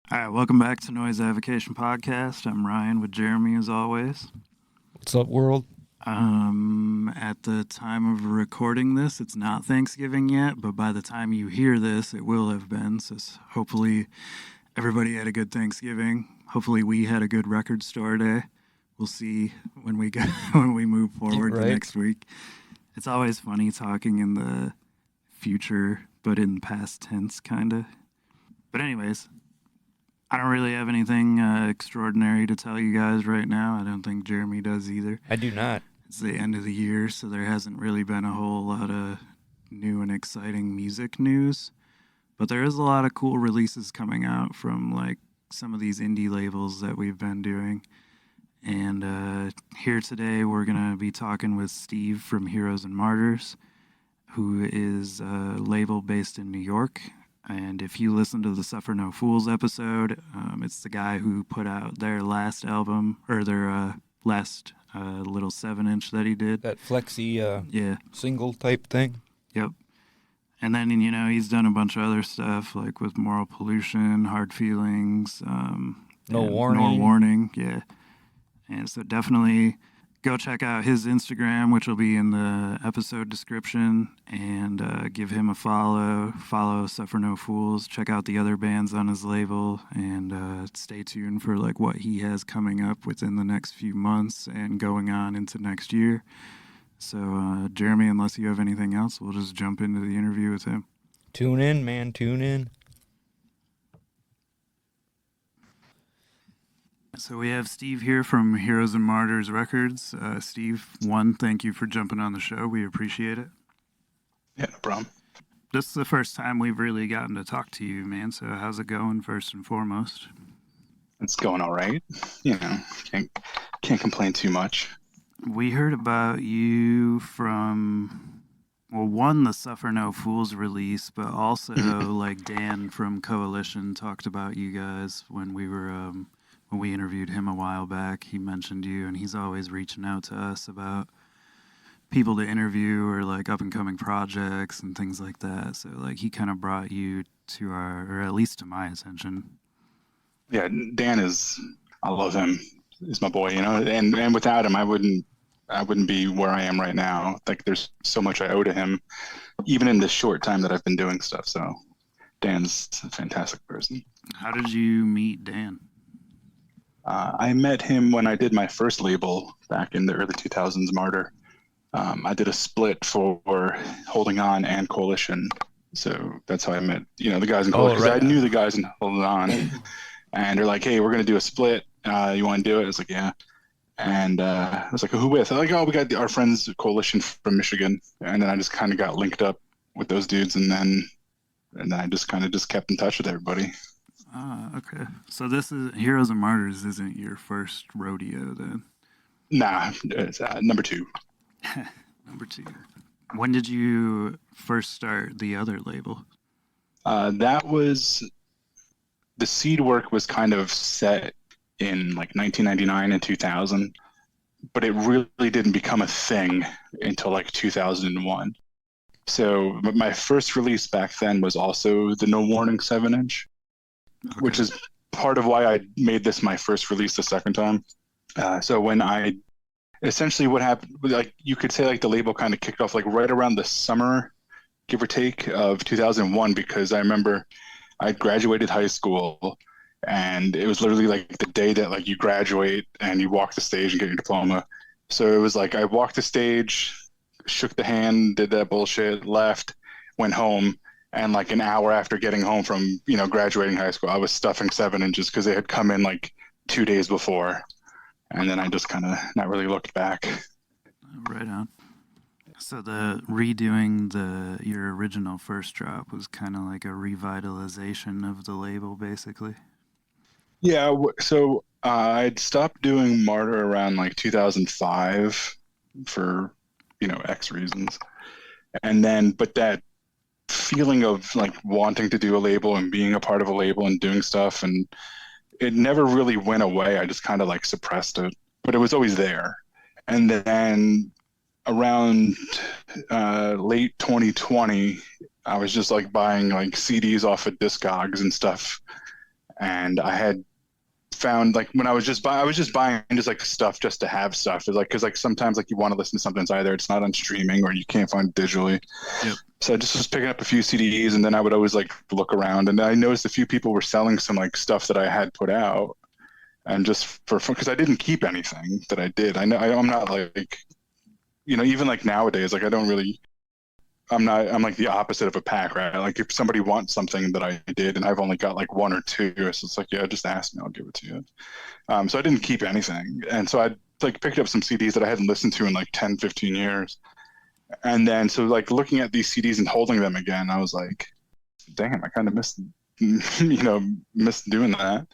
All right, welcome back to Noise Avocation Podcast. I'm Ryan with Jeremy as always. What's up, world? At the time of recording this, it's not Thanksgiving yet, but by the time you hear this, it will have been. So hopefully everybody had a good Thanksgiving. Hopefully we had a good record store day. We'll see when we get when we move forward Right. the next week. It's always funny talking in the future, but in past tense, kind of. But anyways, I don't really have anything extraordinary to tell you guys right now. I don't think Jeremy does either. I do not. It's the end of the year, so there hasn't really been a whole lot of new and exciting music news. But there is a lot of cool releases coming out from like some of these indie labels that we've been doing. And here today we're going to be talking with Steve from Heroes and Martyrs, who is a label based in New York. And if you listen to the Suffer No Fools episode, it's the guy who put out their last album, or their last little 7-inch that he did. That flexi Yeah, single type thing. yep. And then, he's done a bunch of other stuff, like with Moral Pollution, Hard Feelings. No and Warning. No Warning, yeah. And so definitely go check out his Instagram, which will be in the episode description, and give him a follow. Follow Suffer No Fools. Check out the other bands on his label, and stay tuned for like what he has coming up within the next few months and going on into next year. So, Jeremy, unless you have anything else, we'll just jump into the interview with him. Tune in, man. Tune in. So we have Steve here from Heroes and Martyrs Records. Steve, thank you for jumping on the show. We appreciate it. Yeah, no problem. This is the first time we've really gotten to talk to you, man. So how's it going, first and foremost? It's going all right. Can't complain too much. We heard about you from, the Suffer No Fools release, but also like Dan from Coalition talked about you guys when we interviewed him a while back. He mentioned you, and he's always reaching out to us about people to interview or like up and coming projects and things like that. So like he kind of brought you to or at least to my attention. Yeah, Dan I love him. He's my boy, and without him I wouldn't be where I am right now. Like there's so much I owe to him, even in the short time that I've been doing stuff. So Dan's a fantastic person. How did you meet Dan? I met him when I did my first label back in the early 2000s, Martyr. I did a split for Holding On and Coalition. So that's how I met, the guys in Coalition. right. I knew the guys in Holding On. And they're like, hey, we're going to do a split. You want to do it? I was like, yeah. And I was like, who with? They're like, oh, we got our friends Coalition from Michigan. And then I just kind of got linked up with those dudes. And then I just kind of kept in touch with everybody. Ah, okay. So this is Heroes and Martyrs isn't your first rodeo then? Nah, it's number 2. Number 2. When did you first start the other label? That was the seed work was kind of set in like 1999 and 2000, but it really didn't become a thing until like 2001. So my first release back then was also the No Warning 7-inch, Okay. which is part of why I made this my first release the second time. So when essentially what happened, like you could say like the label kind of kicked off like right around the summer, give or take, of 2001, because I remember I graduated high school and it was literally like the day that like you graduate and you walk the stage and get your diploma. So it was like I walked the stage, shook the hand, did that bullshit, left, went home. And like an hour after getting home from, graduating high school, I was stuffing 7-inches because they had come in like 2 days before. And then I just kind of not really looked back. Right on. So the redoing your original first drop was kind of like a revitalization of the label, basically. Yeah. So I'd stopped doing Martyr around like 2005 for, X reasons. And then, but that feeling of like wanting to do a label and being a part of a label and doing stuff, and it never really went away. I just kind of like suppressed it, but it was always there. And then around late 2020, I was just like buying like CDs off of Discogs and stuff, and I had found like when I was just buying just like stuff just to have stuff. It's like because like sometimes like you want to listen to something, it's either it's not on streaming or you can't find it digitally. Yep. So I just was picking up a few CDs, and then I would always like look around, and I noticed a few people were selling some like stuff that I had put out, and just for because I didn't keep anything that I did. I'm not like, you know, even like nowadays, like I don't really. I'm like the opposite of a pack, right? Like if somebody wants something that I did and I've only got like one or two, so it's like, yeah, just ask me, I'll give it to you. So I didn't keep anything. And so I like picked up some CDs that I hadn't listened to in like 10, 15 years. And then, so like looking at these CDs and holding them again, I was like, damn, I kind of missed, missed doing that.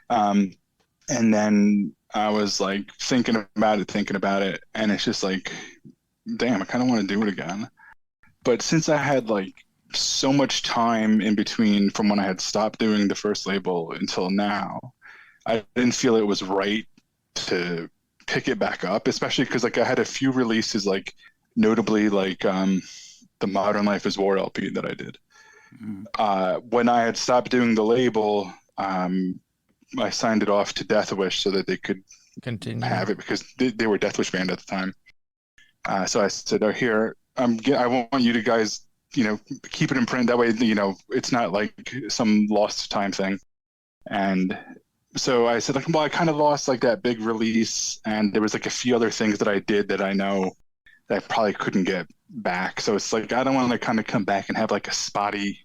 And then I was like thinking about it. And it's just like, damn, I kind of want to do it again. But since I had like so much time in between from when I had stopped doing the first label until now, I didn't feel it was right to pick it back up, especially because like I had a few releases, like notably like the Modern Life is War LP that I did. When I had stopped doing the label, I signed it off to Deathwish so that they could Continue. have it because they were Deathwish band at the time. So I said, "Oh, here, I want you to guys, keep it in print. That way, it's not like some lost time thing." And so I said, like, well, I kind of lost like that big release, and there was like a few other things that I did that I know that I probably couldn't get back. So it's like I don't want to kind of come back and have like a spotty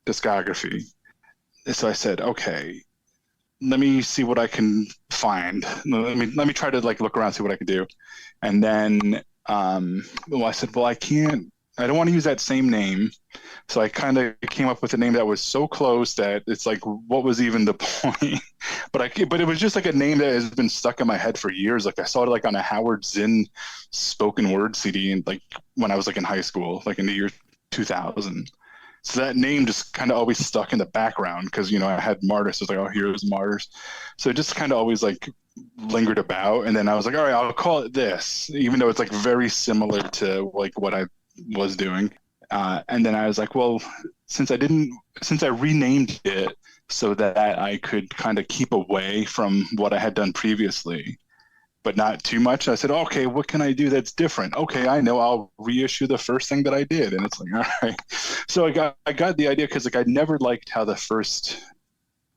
discography. So I said, okay, let me see what I can find. Let me try to like look around, see what I can do. And then I said, well, I don't want to use that same name. So I kind of came up with a name that was so close that it's like, what was even the point? But it was just like a name that has been stuck in my head for years. Like I saw it like on a Howard Zinn spoken word CD, and like when I was like in high school, like in the year 2000. So that name just kind of always stuck in the background because, I had Martyrs. So I was like, oh, here's Martyrs. So it just kind of always like lingered about. And then I was like, all right, I'll call it this, even though it's like very similar to like what I was doing. And then I was like, well, since I renamed it so that I could kind of keep away from what I had done previously, but not too much. I said, okay, what can I do that's different? Okay, I know, I'll reissue the first thing that I did. And it's like, all right. So I got the idea because like I never liked how the first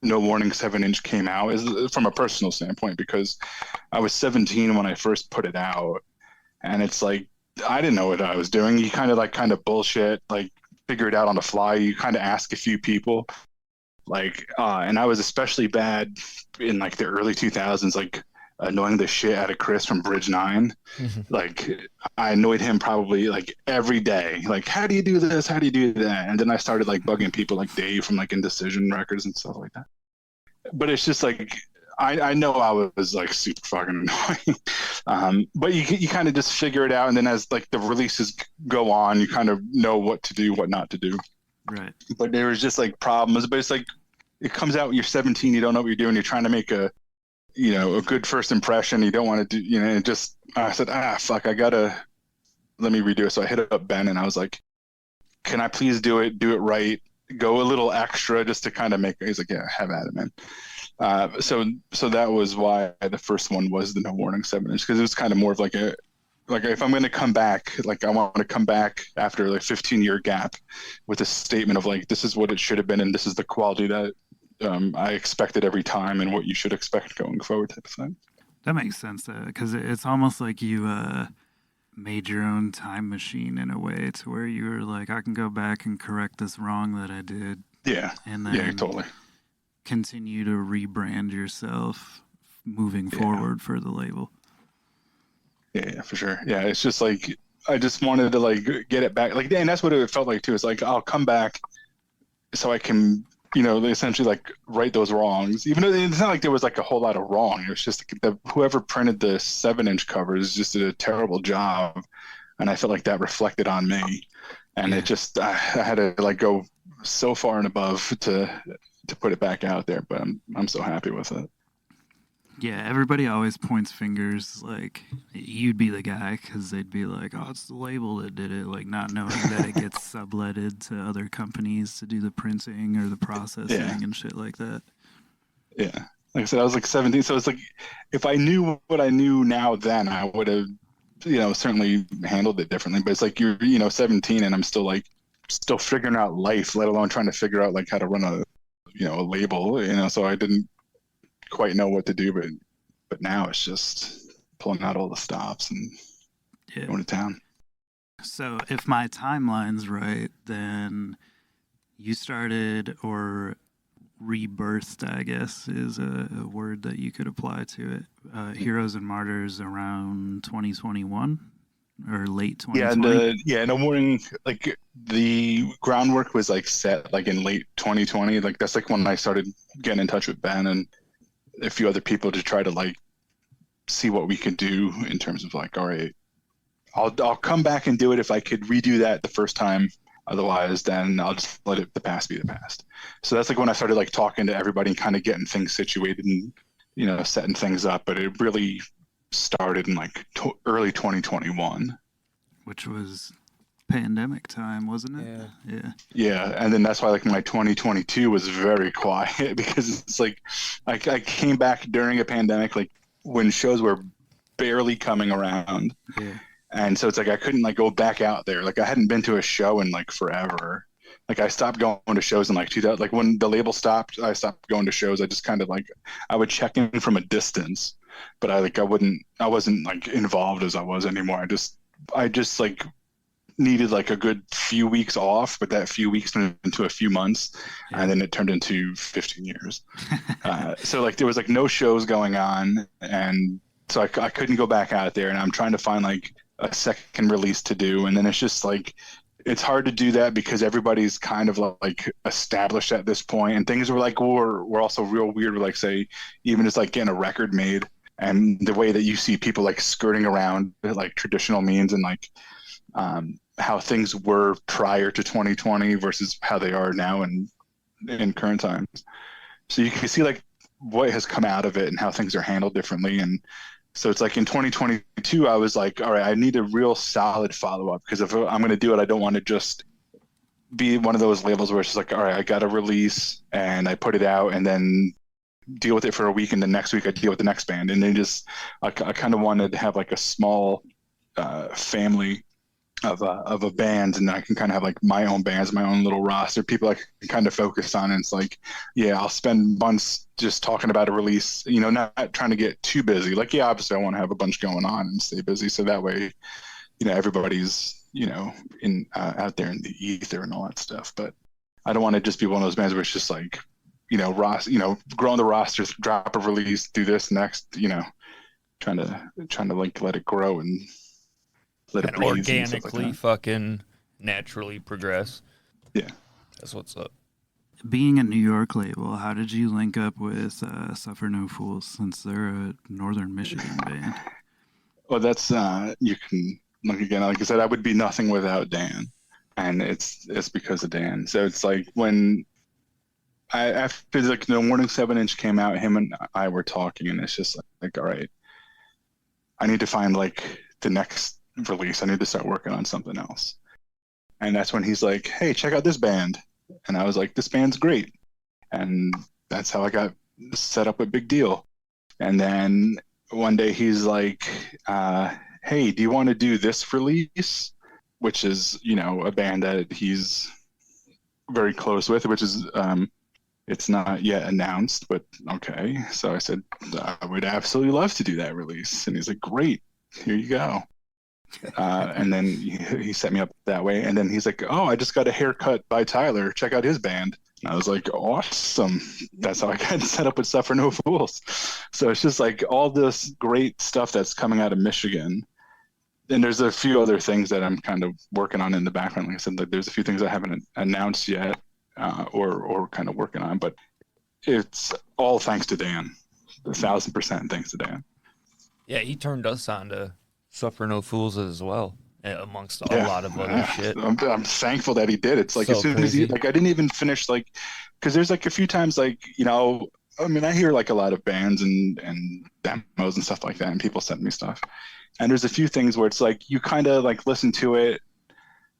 No Warning 7-inch came out is from a personal standpoint, because I was 17 when I first put it out. And it's like, I didn't know what I was doing. You kind of bullshit, like figure it out on the fly. You kind of ask a few people, like, and I was especially bad in like the early 2000s, like annoying the shit out of Chris from Bridge 9. Like I annoyed him probably like every day. Like, how do you do this? How do you do that? And then I started like bugging people like Dave from like Indecision Records and stuff like that. But it's just like, I know I was like super fucking annoying. But you kind of just figure it out. And then as like the releases go on, you kind of know what to do, what not to do. Right. But there was just like problems. But it's like, it comes out when you're 17, you don't know what you're doing. You're trying to make a good first impression. You don't want to do, I said, fuck, let me redo it. So I hit up Ben and I was like, can I please do it right, go a little extra just to kind of make it. He's like, yeah, have at it, man. So that was why the first one was the No Warning 7-inch, because it was kind of more of like if I'm going to come back, like I want to come back after like 15-year gap with a statement of like, this is what it should have been and this is the quality that I expected every time and what you should expect going forward type of thing. That makes sense, because it's almost like you made your own time machine in a way, to where you were like, I can go back and correct this wrong that I did. Yeah. And then totally. Continue to rebrand yourself moving forward for the label. Yeah, for sure. Yeah, it's just like I just wanted to like get it back, like, and that's what it felt like too. It's like I'll come back so I can, essentially like right those wrongs. Even though it's not like there was like a whole lot of wrong. It was just whoever printed the 7-inch covers just did a terrible job, and I felt like that reflected on me. And it just I had to like go so far and above to put it back out there. But I'm so happy with it. Yeah, everybody always points fingers, like, you'd be the guy, because they'd be like, oh, it's the label that did it, like, not knowing that it gets subletted to other companies to do the printing or the processing and shit like that. Yeah. Like I said, I was like 17. So it's like, if I knew what I knew now then, I would have, certainly handled it differently. But it's like you're, 17 and I'm still like, still figuring out life, let alone trying to figure out like how to run a label, so I didn't quite know what to do. But now it's just pulling out all the stops and Yeah. going to town. So if my timeline's right, then you started or rebirthed, I guess, is a word that you could apply to it. Heroes and Martyrs around 2021 or late 2020. No morning, like the groundwork was like set like in late 2020. Like that's like when I started getting in touch with Ben and a few other people to try to like see what we could do in terms of like, all right, I'll come back and do it if I could redo that the first time. Otherwise, then I'll just let the past be the past. So that's like when I started like talking to everybody and kind of getting things situated and setting things up. But it really started in like early 2021, which was pandemic time, wasn't it? Yeah, and then that's why like my 2022 was very quiet because it's like I came back during a pandemic, like when shows were barely coming around. Yeah. And so it's like I couldn't like go back out there. Like I hadn't been to a show in like forever. Like I stopped going to shows in like 2000. Like when the label stopped, I stopped going to shows. I just kind of like I would check in from a distance, but I wasn't like involved as I was anymore. I just like needed like a good few weeks off, but that few weeks turned into a few months, and then it turned into 15 years. So like there was like no shows going on, and so I couldn't go back out there. And I'm trying to find like a second release to do, and then it's just like it's hard to do that because everybody's kind of like established at this point, and things were like we're also real weird with like say even just like getting a record made and the way that you see people like skirting around like traditional means and like how things were prior to 2020 versus how they are now and in current times. So you can see like what has come out of it and how things are handled differently. And so it's like in 2022, I was like, all right, I need a real solid follow-up because if I'm going to do it, I don't want to just be one of those labels where it's just like, all right, I got a release and I put it out and then deal with it for a week and the next week I deal with the next band. And then just I kind of wanted to have like a small family of a band, and I can kind of have like my own bands, my own little roster, people I can kind of focus on. And it's like, yeah, I'll spend months just talking about a release, not trying to get too busy. Like, yeah, obviously I want to have a bunch going on and stay busy. So that way, everybody's, in out there in the ether and all that stuff. But I don't want to just be one of those bands where it's just like, growing the roster, drop a release, do this next, trying to like let it grow and let it And breathe organically and fucking naturally progress. Yeah. That's what's up. Being a New York label, how did you link up with Suffer No Fools since they're a Northern Michigan band? Well, that's you can look again. Like I said, I would be nothing without Dan, and it's because of Dan. So it's like when after like the Morning 7-inch came out, him and I were talking, and it's just like all right, I need to find like the next release. I need to start working on something else. And that's when he's like, hey, check out this band. And I was like, this band's great. And that's how I got set up with Big Deal. And then one day he's like, hey, do you want to do this release? Which is, a band that he's very close with, which is, it's not yet announced, but okay. So I said, I would absolutely love to do that release. And he's like, great, here you go. And then he set me up that way. And then he's like, oh, I just got a haircut by Tyler. Check out his band. And I was like, awesome. That's how I got set up with Suffer No Fools. So it's just like all this great stuff that's coming out of Michigan. And there's a few other things that I'm kind of working on in the background. Like I said, there's a few things I haven't announced yet or kind of working on. But it's all thanks to Dan. 1,000% thanks to Dan. Yeah, he turned us on to Suffer No Fools as well, amongst a lot of other shit. I'm thankful that he did. It's like So as soon crazy. as he, like, I didn't even finish, like, because there's like a few times, like, I mean, I hear like a lot of bands and demos and stuff like that, and people send me stuff. And there's a few things where it's like you kind of like listen to it,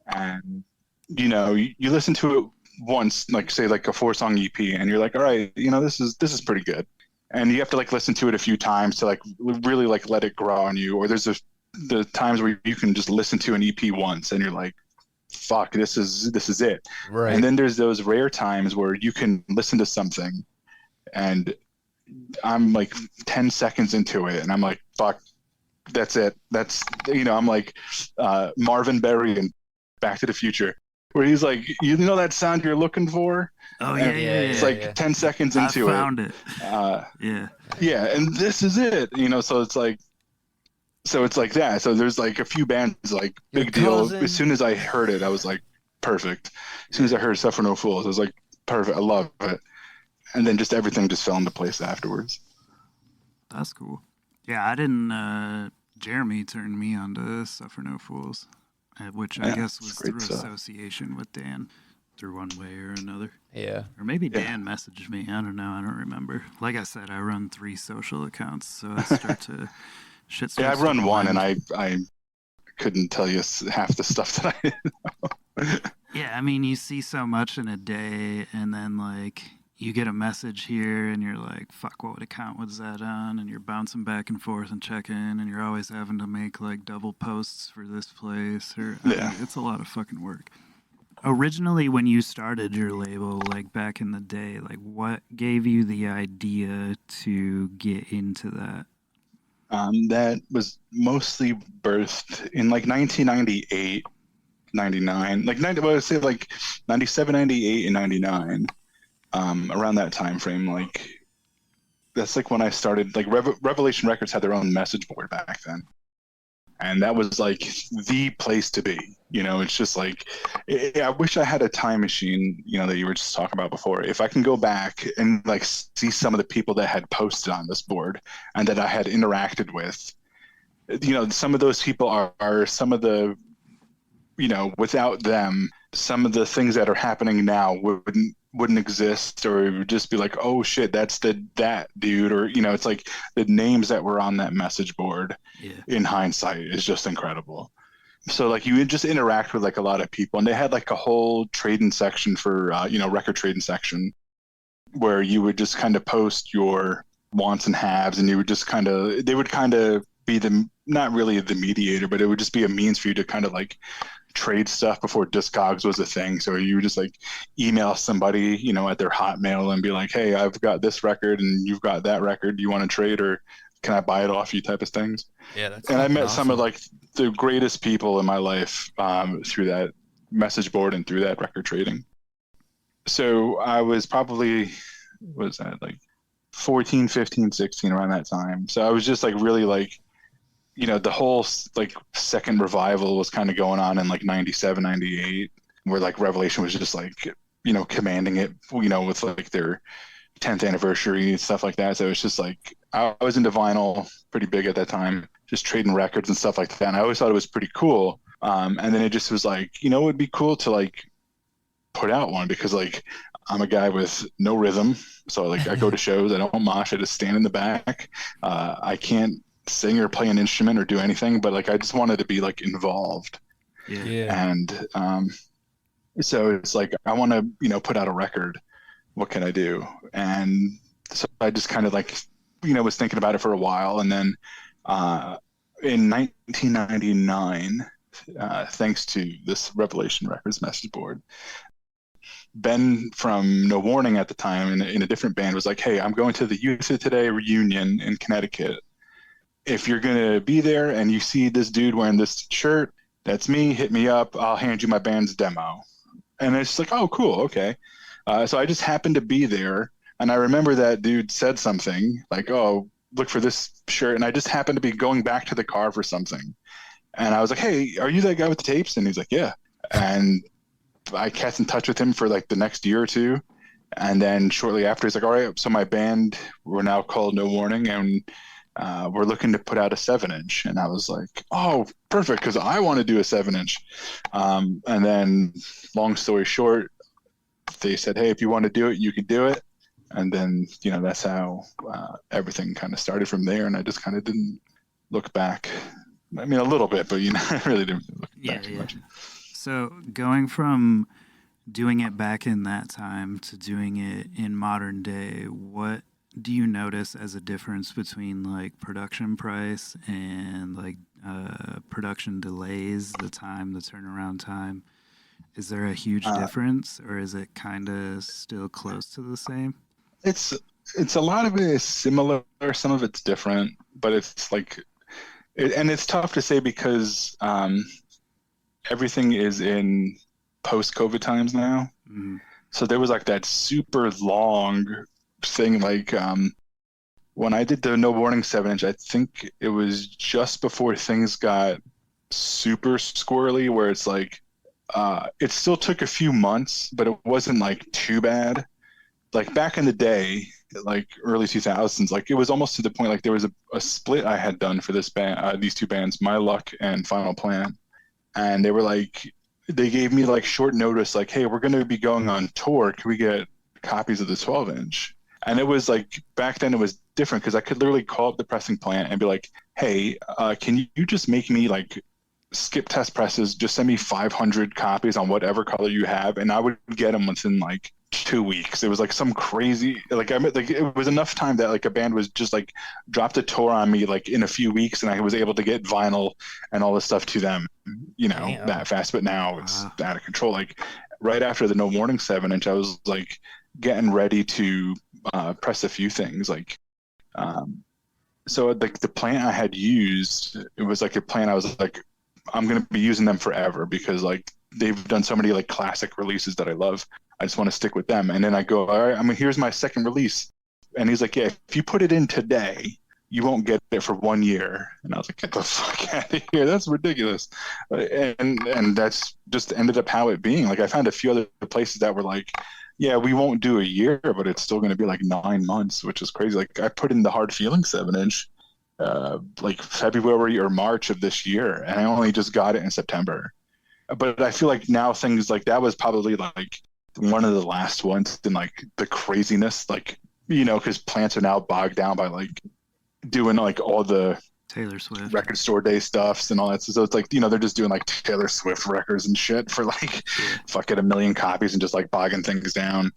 and you listen to it once, like say like a 4-song EP, and you're like, all right, this is pretty good, and you have to like listen to it a few times to like really like let it grow on you. Or there's the times where you can just listen to an EP once and you're like, fuck, this is it. Right. And then there's those rare times where you can listen to something and I'm like 10 seconds into it and I'm like, fuck, that's it. That's, I'm like Marvin Berry in Back to the Future, where he's like, that sound you're looking for? Oh, and it's like 10 seconds into I found it. Yeah. And this is it, so it's like that. So there's like a few bands like Big Deal. As soon as I heard it, I was like, perfect. As soon as I heard Suffer No Fools, I was like, perfect. I love it. And then just everything just fell into place afterwards. That's cool. Yeah, I didn't. Jeremy turned me on to Suffer No Fools, which I guess was through association with Dan, through one way or another. Yeah. Or maybe Dan messaged me. I don't know. I don't remember. Like I said, I run 3 social accounts, so I start to shit. Yeah, I run one, and I couldn't tell you half the stuff that I know. Yeah, I mean, you see so much in a day, and then like you get a message here and you're like, fuck, what account was that on? And you're bouncing back and forth and checking, and you're always having to make like double posts for this place. I mean, it's a lot of fucking work. Originally, when you started your label, like back in the day, like what gave you the idea to get into that? That was mostly birthed in like 1998, 99, like I would say like 97, 98, and 99. Around that time frame, like that's like when I started. Like Revelation Records had their own message board back then, and that was like the place to be. It's just like I wish I had a time machine. That you were just talking about before. If I can go back and like see some of the people that had posted on this board and that I had interacted with, some of those people are some of the, without them, some of the things that are happening now wouldn't exist, or it would just be like, oh shit, that's that dude, or it's like the names that were on that message board in hindsight is just incredible. So like you would just interact with like a lot of people, and they had like a whole trading section for record trading section where you would just kind of post your wants and haves, and you would just they would kind of be not really the mediator, but it would just be a means for you to kind of like trade stuff before Discogs was a thing. So you would just like email somebody, at their Hotmail and be like, hey, I've got this record and you've got that record. Do you want to trade, or can I buy it off you, type of things? Yeah, that's and I met awesome. some of like the greatest people in my life through that message board and through that record trading. So I was probably, what was that, like 14, 15, 16 around that time. So I was just like really like, the whole like second revival was kind of going on in like 97, 98, where like Revelation was just like, commanding it, with like their 10th anniversary and stuff like that. So it's just like, I was into vinyl pretty big at that time, just trading records and stuff like that. And I always thought it was pretty cool. And then it just was like, it would be cool to like put out one, because like I'm a guy with no rhythm. So like I go to shows, I don't mosh, I just stand in the back. I can't sing or play an instrument or do anything, but like I just wanted to be like involved. And so it's like, I want to put out a record. What can I do? And so I just kind of like was thinking about it for a while, and then in 1999, thanks to this Revelation Records message board, Ben from No Warning at the time in a different band was like, hey, I'm going to the Youth of Today reunion in Connecticut. If you're going to be there and you see this dude wearing this shirt, that's me, hit me up. I'll hand you my band's demo. And it's like, oh, cool. Okay. So I just happened to be there. And I remember that dude said something like, oh, look for this shirt. And I just happened to be going back to the car for something. And I was like, hey, are you that guy with the tapes? And he's like, yeah. And I kept in touch with him for like the next year or two. And then shortly after, he's like, all right, so my band, we're now called No Warning, and we're looking to put out a 7-inch. And I was like, oh, perfect, because I want to do a 7-inch. And then long story short, they said, hey, if you want to do it, you can do it. And then, that's how everything kind of started from there. And I just kind of didn't look back. I mean, a little bit, but I really didn't look back too much. So going from doing it back in that time to doing it in modern day, what do you notice as a difference between like production price and like production delays, the time, the turnaround time? Is there a huge Uh, difference, or is it kind of still close to the same? it's it's a lot of it is similar, some of it's different, but it's like and it's tough to say because everything is in post-COVID times now. Mm-hmm. So there was like that super long thing, like when I did the No Warning 7 inch, I think it was just before things got super squirrely, where it's like it still took a few months, but it wasn't like too bad. Like back in the day, like early 2000s, like it was almost to the point like there was a split I had done for this band, these two bands, My Luck and Final Plan, and they were like, they gave me like short notice, like, hey, we're going to be going on tour. Can we get copies of the 12 inch? And it was like back then it was different because I could literally call up the pressing plant and be like, hey, can you just make me like skip test presses? Just send me 500 copies on whatever color you have, and I would get them within like 2 weeks. It was like some crazy, like I mean, like it was enough time that like a band was just like dropped a tour on me like in a few weeks, and I was able to get vinyl and all this stuff to them, Damn. that fast. But now it's Wow. out of control. Like right after the No Warning 7 inch, I was like getting ready to press a few things. Like so like the plant I had used, it was like a plant I was like, I'm gonna be using them forever because like they've done so many like classic releases that I love. I just want to stick with them. And then I go, all right, I mean, here's my second release. And he's like, yeah, if you put it in today, you won't get it for 1 year. And I was like, get the fuck out of here. That's ridiculous. And that's just ended up how it being. Like I found a few other places that were like, yeah, we won't do a year, but it's still going to be like 9 months, which is crazy. Like I put in the Hard Feeling 7 inch like February or March of this year, and I only just got it in September. But I feel like now things like that was probably like one of the last ones in like the craziness, like because plants are now bogged down by like doing like all the Taylor Swift. record store day stuffs and all that. So it's like they're just doing like Taylor Swift records and shit for like Yeah. fucking 1 million copies and just like bogging things down.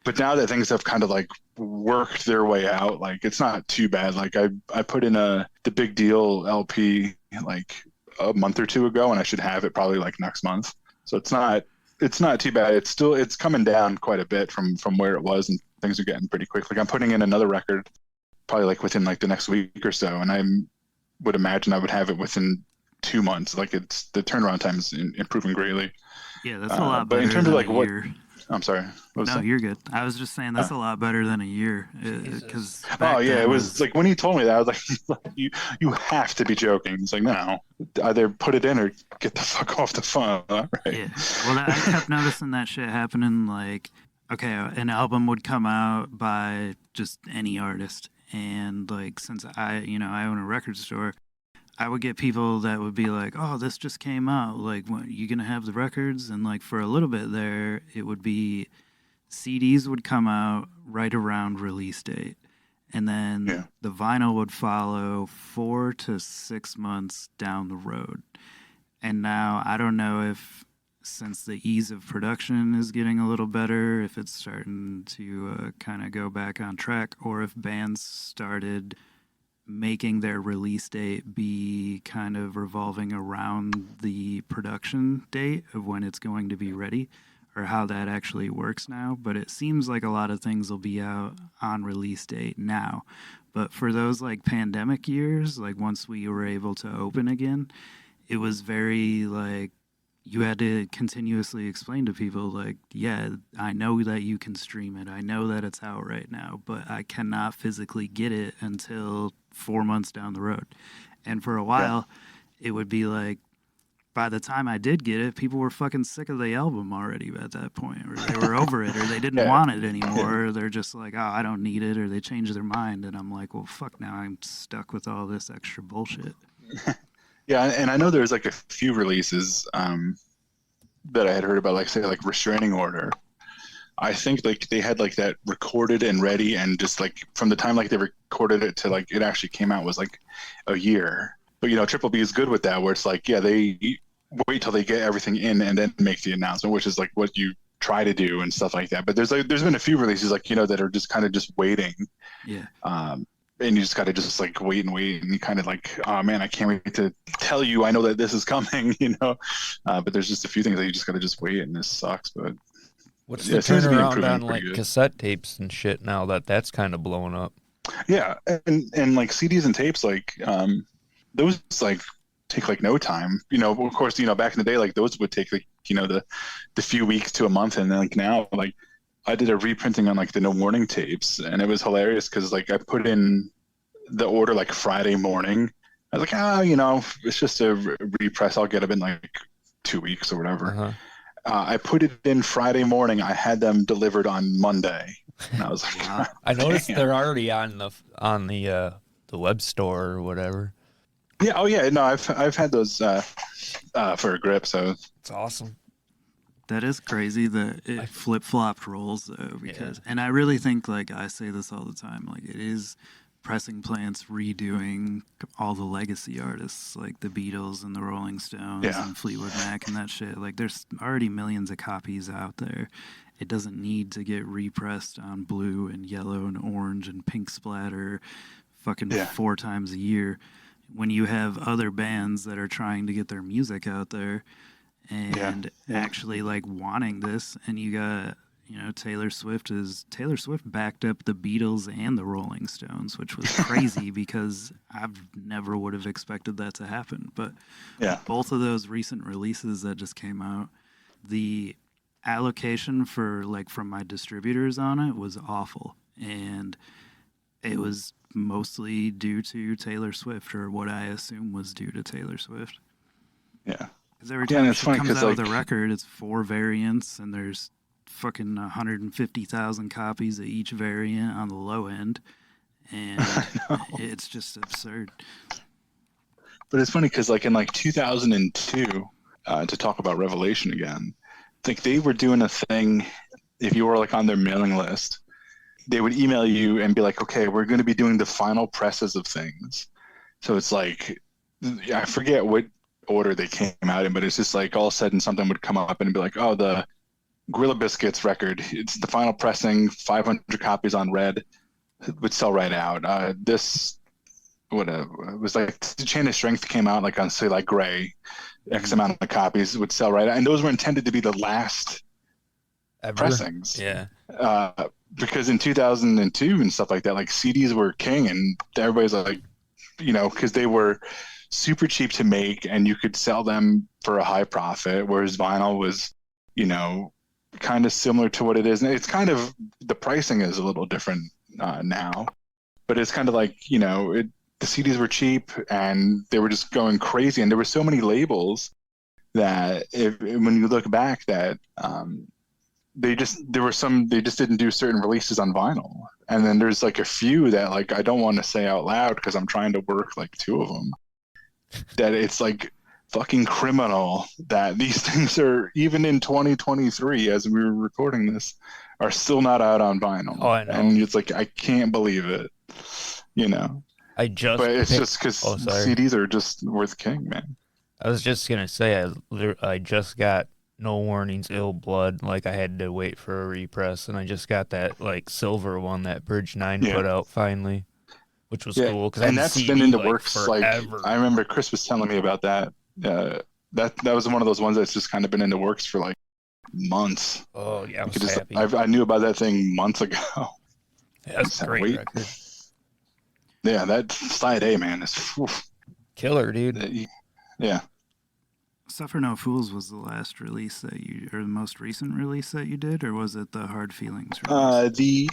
But now that things have kind of like worked their way out, like it's not too bad. Like I put in the Big Deal LP like a month or two ago, and I should have it probably like next month. So it's not too bad. It's coming down quite a bit from where it was, and things are getting pretty quick. Like I'm putting in another record probably like within like the next week or so, and I would imagine I would have it within 2 months. Like it's the turnaround time is improving greatly. Yeah, that's a lot But better in terms of than like a what, year. I'm sorry. What was No, that? you're good. I was just saying that's a lot better than a year. Jesus. Because Oh yeah, it was like when he told me that I was like, you have to be joking. He's like, no, either put it in or get the fuck off the phone. All right. yeah. Well, I kept noticing that shit happening. Like, okay, an album would come out by just any artist, and like since I own a record store, I would get people that would be like, "Oh, this just came out. Like, when you gonna have the records?" And like for a little bit there, it would be CDs would come out right around release date, and then Yeah. the vinyl would follow 4 to 6 months down the road. And now I don't know if, since the ease of production is getting a little better, if it's starting to kind of go back on track, or if bands started making their release date be kind of revolving around the production date of when it's going to be ready, or how that actually works now. But it seems like a lot of things will be out on release date now. But for those like pandemic years, like once we were able to open again, it was very like you had to continuously explain to people like, yeah, I know that you can stream it. I know that it's out right now, but I cannot physically get it until 4 months down the road. And for a while, it would be like, by the time I did get it, people were fucking sick of the album already at that point, or they were over it, or they didn't Yeah. want it anymore. Or they're just like, oh, I don't need it, or they change their mind. And I'm like, well, fuck, now I'm stuck with all this extra bullshit. Yeah, and I know there's like a few releases that I had heard about, like say like Restraining Order. I think like they had like that recorded and ready, and just like from the time like they recorded it to like it actually came out was like a year. But Triple B is good with that, where it's like, yeah, they wait till they get everything in and then make the announcement, which is like what you try to do and stuff like that. But there's been a few releases like, that are just kind of just waiting. Yeah. And you just got to just like wait and you kind of like, oh man, I can't wait to tell you, I know that this is coming, but there's just a few things that you just got to just wait, and this sucks. But what's the turnaround on like cassette tapes and shit now that's kind of blowing up? Yeah. And like CDs and tapes, like, those like take like no time, of course, back in the day, like those would take like, the few weeks to a month. And then like now, like I did a reprinting on like the No Warning tapes, and it was hilarious because like I put in the order like Friday morning. I was like, it's just a repress. I'll get them in like 2 weeks or whatever. Uh-huh. I put it in Friday morning. I had them delivered on Monday, and I was like, wow. I noticed they're already on the web store or whatever. Yeah. Oh yeah. No, I've had those for a grip, so it's awesome. That is crazy that it flip-flopped roles, though, because, and I really think, like, I say this all the time, like, it is pressing plants redoing all the legacy artists, like the Beatles and the Rolling Stones and Fleetwood Mac and that shit. Like, there's already millions of copies out there. It doesn't need to get repressed on blue and yellow and orange and pink splatter fucking 4 times a year. When you have other bands that are trying to get their music out there and actually like wanting this, and you got Taylor Swift backed up the Beatles and the Rolling Stones, which was crazy because I've never would have expected that to happen. But both of those recent releases that just came out, the allocation for like from my distributors on it was awful, and it was mostly due to Taylor Swift, or what I assume was due to Taylor Swift. Yeah. Because every time she comes out with a record, it's 4 variants, and there's fucking 150,000 copies of each variant on the low end, and it's just absurd. But it's funny because, like, in like 2002, to talk about Revelation again, like they were doing a thing. If you were like on their mailing list, they would email you and be like, "Okay, we're going to be doing the final presses of things." So it's like, I forget what order they came out in, but it's just like all of a sudden something would come up and be like, "Oh, the Gorilla Biscuits record, it's the final pressing, 500 copies on red, would sell right out." This, it was like the Chain of Strength came out like on, say, like gray, X amount of copies would sell right out. And those were intended to be the last pressings. Yeah. Because in 2002 and stuff like that, like CDs were king, and everybody's like, because they were super cheap to make and you could sell them for a high profit, whereas vinyl was, kind of similar to what it is. And it's kind of, the pricing is a little different now, but it's kind of like, the CDs were cheap and they were just going crazy. And there were so many labels that when you look back that they just didn't do certain releases on vinyl. And then there's like a few that like, I don't want to say out loud because I'm trying to work like 2 of them, that it's like fucking criminal that these things are, even in 2023, as we were recording this, are still not out on vinyl. Oh, I know. And it's like, I can't believe it, But it's just because CDs are just worth king, man. I was just going to say, I just got No Warning's Ill Blood. Like, I had to wait for a repress, and I just got that, like, silver one that Bridge 9 put out finally, which was cool. And that's been in the works, forever. Like, I remember Chris was telling me about that. That was one of those ones that's just kind of been in the works for, like, months. Oh, yeah, I knew about that thing months ago. Yeah, that's a great record. Yeah, that side A, man, is killer, dude. Yeah. Suffer No Fools was the last release that or the most recent release that you did, or was it the Hard Feelings release?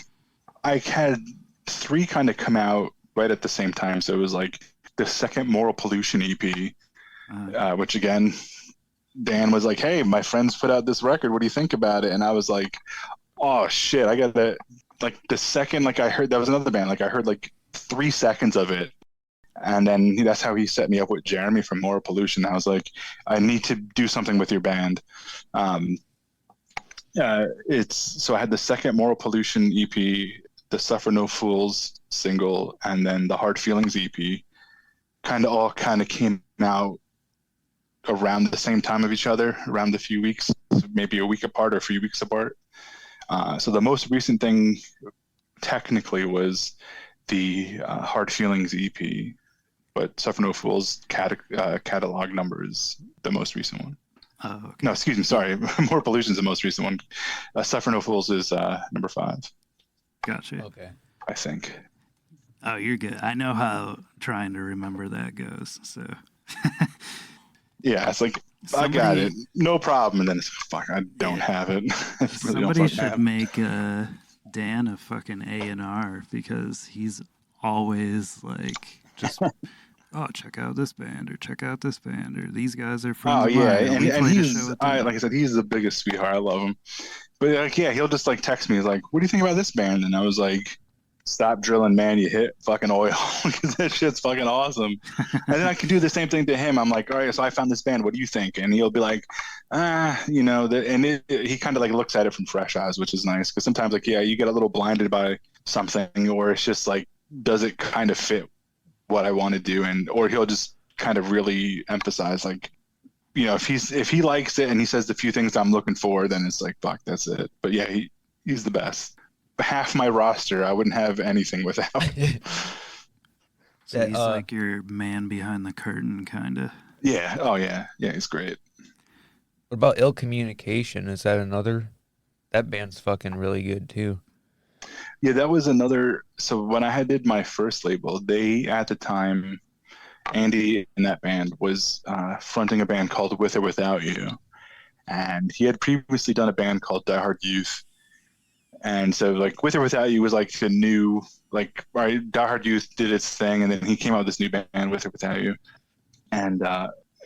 I had 3 kind of come out right at the same time, so it was like the second Moral Pollution EP, which again, Dan was like, "Hey, my friends put out this record. What do you think about it?" And I was like, "Oh shit, I got that." Like the second, like I heard that was another band. Like I heard like 3 seconds of it, and then that's how he set me up with Jeremy from Moral Pollution. I was like, I need to do something with your band. So I had the second Moral Pollution EP, the Suffer No Fools single, and then the Hard Feelings EP. All came out around the same time of each other, around a few weeks, maybe a week apart or a few weeks apart. So the most recent thing technically was the Hard Feelings EP, but Suffer No Fools catalog number is the most recent one. Oh, okay. No, excuse me, sorry. More Pollution's the most recent one. Suffer No Fools is number 5. Gotcha. Okay. I think. Oh, you're good. I know how trying to remember that goes. So. Yeah, it's like I got it, no problem. And then it's fuck, I don't have it. Somebody should make Dan a fucking A&R because he's always like just. Oh, check out this band, or check out this band, or these guys are from. Oh yeah, and he's like I said, he's the biggest sweetheart. I love him, but like yeah, he'll just like text me. He's like, "What do you think about this band?" And I was like, "Stop drilling, man! You hit fucking oil because that shit's fucking awesome." And then I can do the same thing to him. I'm like, "All right, so I found this band. What do you think?" And he'll be like, you know, he kind of like looks at it from fresh eyes, which is nice because sometimes like yeah, you get a little blinded by something, or it's just like, does it kind of fit what I want to do, or he'll just kind of really emphasize like, you know, if he likes it and he says the few things I'm looking for, then it's like fuck, that's it. But yeah, he's the best. Half my roster I wouldn't have anything without. So he's like your man behind the curtain kind of. Yeah. Oh yeah, he's great. What about Ill Communication? Is that another? That band's fucking really good too. Yeah, that was another. So when I did my first label, they at the time, Andy in that band was fronting a band called With or Without You, and he had previously done a band called Die Hard Youth, and so like With or Without You was like the new like right. Die Hard Youth did its thing, and then he came out with this new band With or Without You, and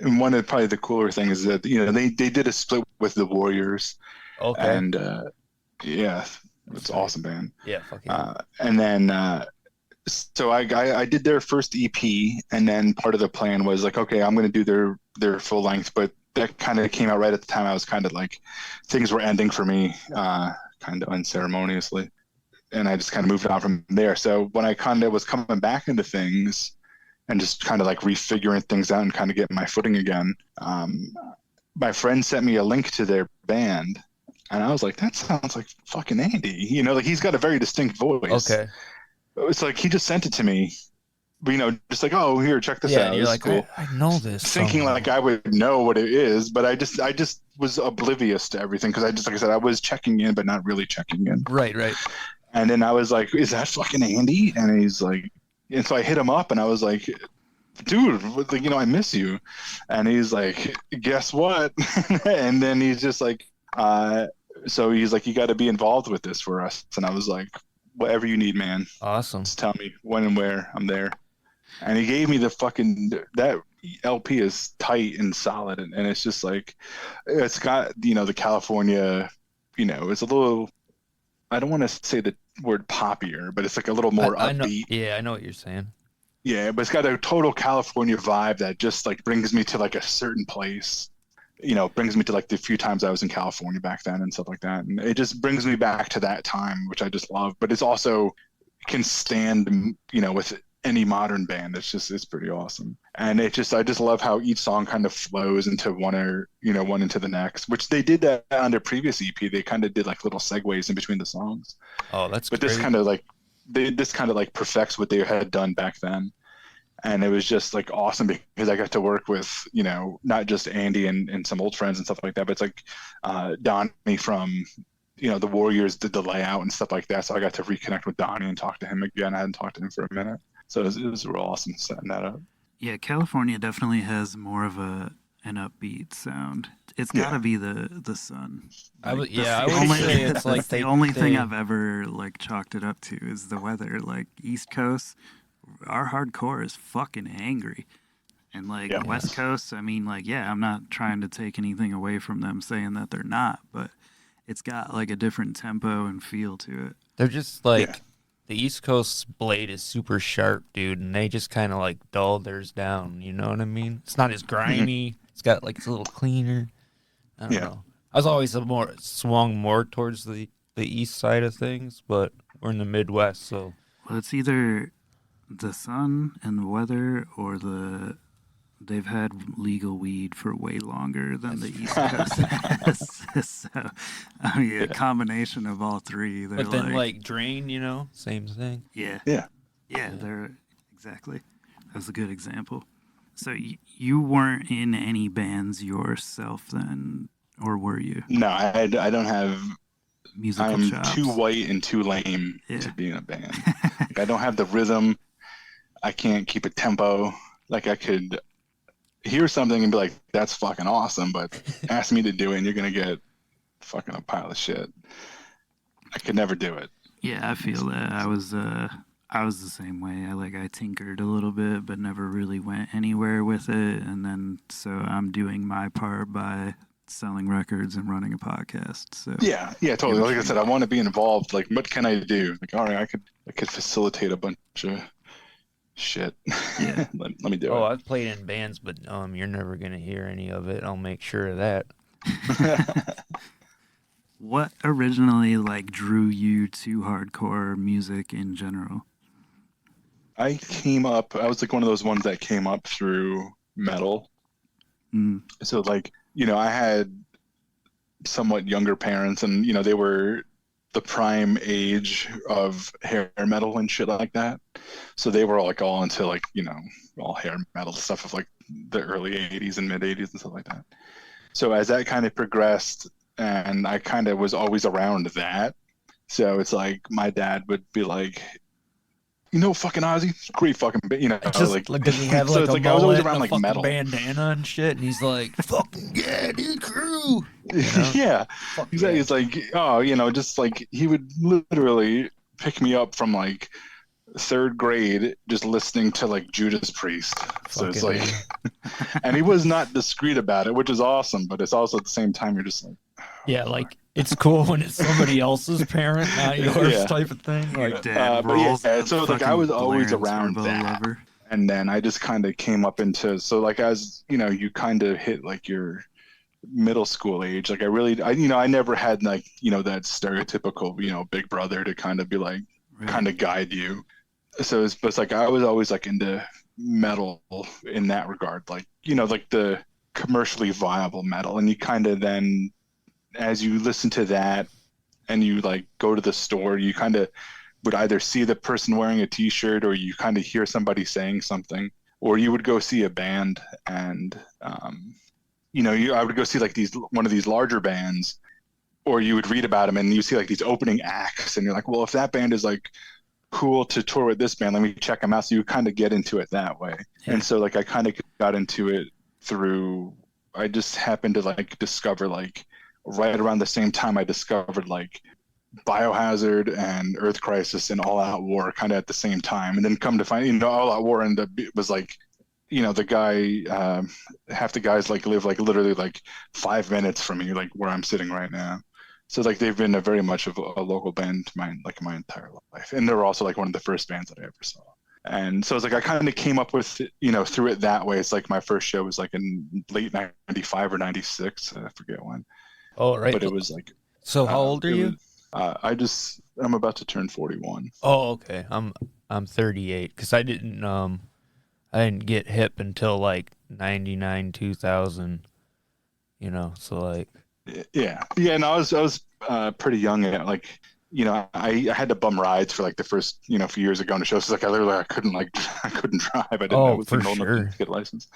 one of probably the cooler things is that you know they did a split with the Warriors, okay, and yeah. It's an awesome band. Yeah, fucking. And then, so I did their first EP, and then part of the plan was like, okay, I'm going to do their full length, but that kind of came out right at the time I was kind of like, things were ending for me, kind of unceremoniously, and I just kind of moved on from there. So when I kind of was coming back into things, and just kind of like refiguring things out and kind of getting my footing again, my friend sent me a link to their band. And I was like, that sounds like fucking Andy. You know, like he's got a very distinct voice. Okay. It's like he just sent it to me. You know, just like, oh, here, check this yeah, out. And you're like, cool. I know this. Thinking somehow. like I would know what it is, but I just was oblivious to everything because I just, like I said, I was checking in, but not really checking in. Right. And then I was like, is that fucking Andy? And he's like, and so I hit him up and I was like, dude, you know, I miss you. And he's like, guess what? And then he's just like, so he's like, you got to be involved with this for us. And I was like, whatever you need, man. Awesome. Just tell me when and where. I'm there. And he gave me that LP is tight and solid. And it's just like, it's got, you know, the California, you know, it's a little, I don't want to say the word poppier, but it's like a little more upbeat. I know what you're saying. Yeah, but it's got a total California vibe that just like brings me to like a certain place. You know, brings me to like the few times I was in California back then and stuff like that. And it just brings me back to that time, which I just love. But it's also can stand, you know, with any modern band. It's pretty awesome. And I just love how each song kind of flows into one into the next, which they did that on their previous EP. They kind of did like little segues in between the songs. Oh, that's But great. this kind of like perfects what they had done back then. And it was just like awesome because I got to work with, you know, not just Andy and some old friends and stuff like that, but it's like Donnie from, you know, the Warriors did the layout and stuff like that. So I got to reconnect with Donnie and talk to him again. I hadn't talked to him for a minute. So it was real awesome setting that up. Yeah, California definitely has more of an upbeat sound. It's got to be the sun. I would say it's like the only thing I've ever like chalked it up to is the weather. Like East Coast, our hardcore is fucking angry. And like West Coast, I mean, like, yeah, I'm not trying to take anything away from them saying that they're not, but it's got like a different tempo and feel to it. They're just like, the East Coast blade is super sharp, dude, and they just kind of like dull theirs down. You know what I mean? It's not as grimy. It's got like, it's a little cleaner. I don't know. I was always swung more towards the east side of things, but we're in the Midwest, so. Well, it's either the sun and the weather or the they've had legal weed for way longer than the East Coast has. So, I mean, a combination of all three. But then, like Drain, same thing. Yeah. Yeah. They're exactly. That was a good example. So you weren't in any bands yourself then, or were you? No, I don't have Musical I'm chops. too white and too lame to be in a band. Like, I don't have the rhythm. I can't keep a tempo. Like, I could hear something and be like, that's fucking awesome, but ask me to do it and you're going to get fucking a pile of shit. I could never do it. Yeah, I feel that. I was the same way. I tinkered a little bit, but never really went anywhere with it. And then, so I'm doing my part by selling records and running a podcast. So yeah, totally. Like I said, I want to be involved. Like, what can I do? Like, all right, I could facilitate a bunch of shit. Yeah. let me do it. Oh, I've played in bands, but you're never gonna hear any of it. I'll make sure of that. What originally drew you to hardcore music in general? I was like one of those ones that came up through metal. So I had somewhat younger parents, and they were the prime age of hair metal and shit like that. So they were all into all hair metal stuff of the early 80s and mid 80s and stuff like that. So as that kind of progressed, and I kind of was always around that. So it's like my dad would be like, fucking Ozzy, great fucking, does he have so it's a like I was always mullet around and a metal bandana and shit, and he's like, fucking yeah, dude, crew. Yeah, Fuck exactly. yeah. It's like, just he would literally pick me up from third grade just listening to Judas Priest. So it's and he was not discreet about it, which is awesome, but it's also at the same time you're just it's cool when it's somebody else's parent, not yours, type of thing. Dad rolls so I was always around that. Lover. And then I just kind of came up into, as you kind of hit your middle school age, I never had that stereotypical big brother to kind of be kind of guide you. So it's I was always into metal in that regard, the commercially viable metal. And you kind of then, as you listen to that and you go to the store, you kind of would either see the person wearing a t-shirt, or you kind of hear somebody saying something, or you would go see a band, and I would go see one of these larger bands, or you would read about them and you see these opening acts, and you're like, well, if that band is cool to tour with this band, let me check them out. So you kind of get into it that way. And so I kind of got into it through, I just happened to discover right around the same time I discovered Biohazard and Earth Crisis and All Out War kind of at the same time. And then come to find, All Out War was the guy, half the guys live literally 5 minutes from me, where I'm sitting right now. So they've been very much of a local band my entire life. And they were also one of the first bands that I ever saw. And so it's I kind of came up with, through it that way. It's my first show was in late 95 or 96. I forget when. Oh, right. But it was So how old are you? I'm about to turn 41. Oh, okay. I'm 38, because I didn't get hip until 99, 2000. So Yeah. And I was pretty young at I had to bum rides for the first few years of going to shows. So I couldn't I couldn't drive. I didn't. I wasn't old enough to get a license.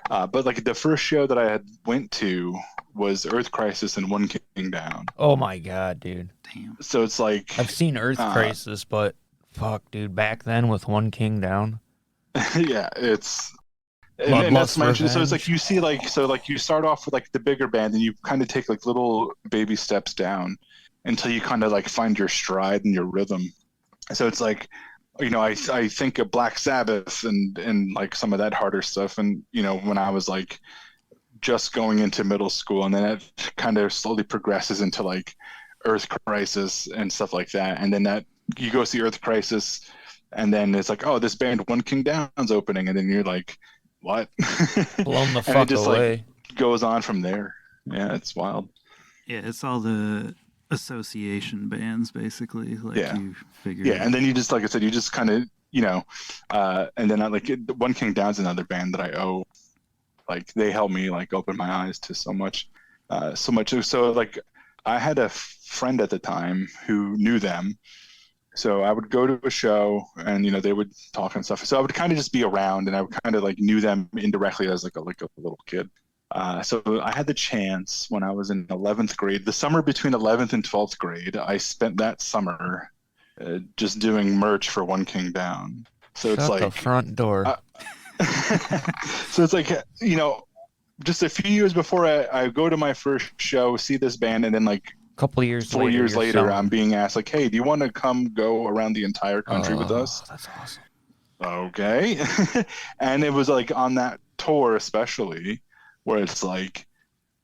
But the first show that I had went to was Earth Crisis and One King Down. Oh my god, dude! Damn. So it's I've seen Earth Crisis, but fuck, dude, back then with One King Down. Yeah, it's. And that's my interest. So it's you see you start off with the bigger band, and you kind of take little baby steps down until you kind of find your stride and your rhythm. So it's I think of Black Sabbath and some of that harder stuff, and when I was just going into middle school, and then it kind of slowly progresses into Earth Crisis and stuff like that, and then that you go see Earth Crisis, and then it's oh, this band One King Down's opening, and then you're what? Blown the and it fuck just away. Goes on from there. Yeah, it's wild. Yeah, it's all the association bands basically. You figure. Yeah, and then you just I said, you just kind of and then One King Down's another band that I owe like they helped me like open my eyes to so much. So like I had a friend at the time who knew them. So I would go to a show and, they would talk and stuff. So I would kind of just be around, and I would kind of like knew them indirectly as like a little kid. So I had the chance when I was in 11th grade, the summer between 11th and 12th grade, I spent that summer just doing merch for One King Down. So Shut it's like the front door. So it's like, just a few years before I go to my first show, see this band, and then like Couple years 4 later, years you're later, selling. I'm being asked like, "Hey, do you want to come go around the entire country with us?" That's awesome. Okay. And it was like on that tour, especially, where it's like,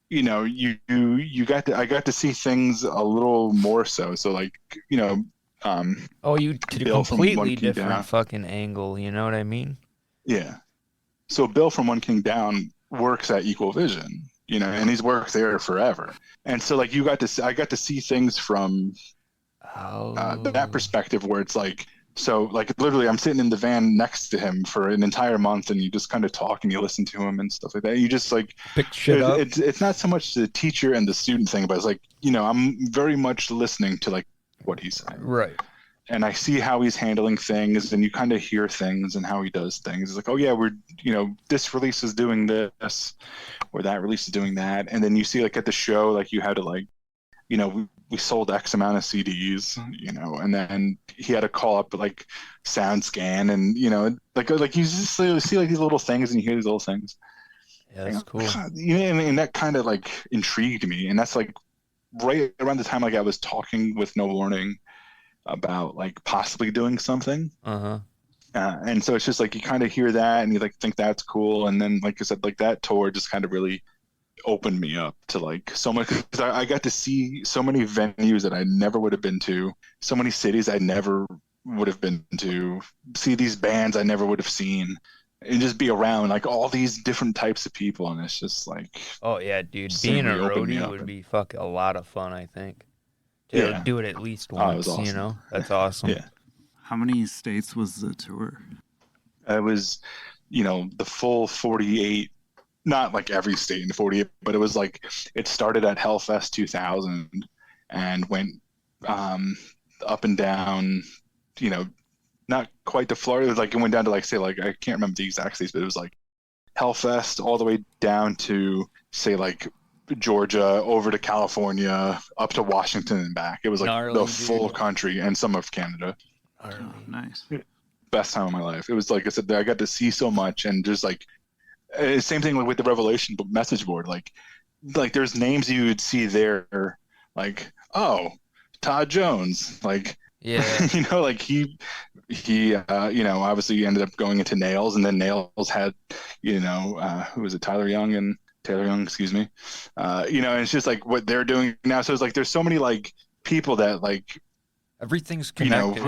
I got to see things a little more so. So like, You did a Bill from One completely King different Down. fucking angle. You know what I mean? Yeah. So Bill from One King Down works at Equal Vision, and he's worked there forever. And so like I got to see things from that perspective, where it's like, so like literally I'm sitting in the van next to him for an entire month, and you just kind of talk and you listen to him and stuff like that. You just like pick shit up. It's not so much the teacher and the student thing, but it's like, I'm very much listening to like what he's saying. Right. And I see how he's handling things, and you kind of hear things and how he does things. It's like, oh yeah, we're, this release is doing this, or that release is doing that. And then you see like at the show, like you had to like, we sold X amount of CDs, and then he had to call up like SoundScan, and, like you just see like these little things, and you hear these little things. Yeah, that's cool. And that kind of like intrigued me. And that's like right around the time like I was talking with No Warning about like possibly doing something. And so it's just like you kind of hear that and you like think that's cool, and then like I said, like that tour just kind of really opened me up to like so much, because I got to see so many venues that I never would have been to, so many cities I never would have been to, see these bands I never would have seen, and just be around like all these different types of people. And it's just like, oh yeah, dude, being a roadie would be fucking a lot of fun, I think. Yeah. Do it at least once, it was awesome. That's awesome. Yeah. How many states was the tour? It was, the full 48, not like every state in the 48, but it was like, it started at Hellfest 2000 and went up and down, not quite to Florida. It was like, it went down to like, say, like, I can't remember the exact states, but it was like Hellfest all the way down to, say, like, Georgia, over to California, up to Washington and back. It was like gnarly, the full country and some of Canada. Oh, nice. Best time of my life. It was like I said, I got to see so much, and just like same thing with the Revelation message board. Like there's names you would see there, like, oh, Todd Jones, like, yeah, like he obviously ended up going into Nails, and then Nails had, who was it, Taylor Young, excuse me. And it's just like what they're doing now. So it's like there's so many like people that like everything's connected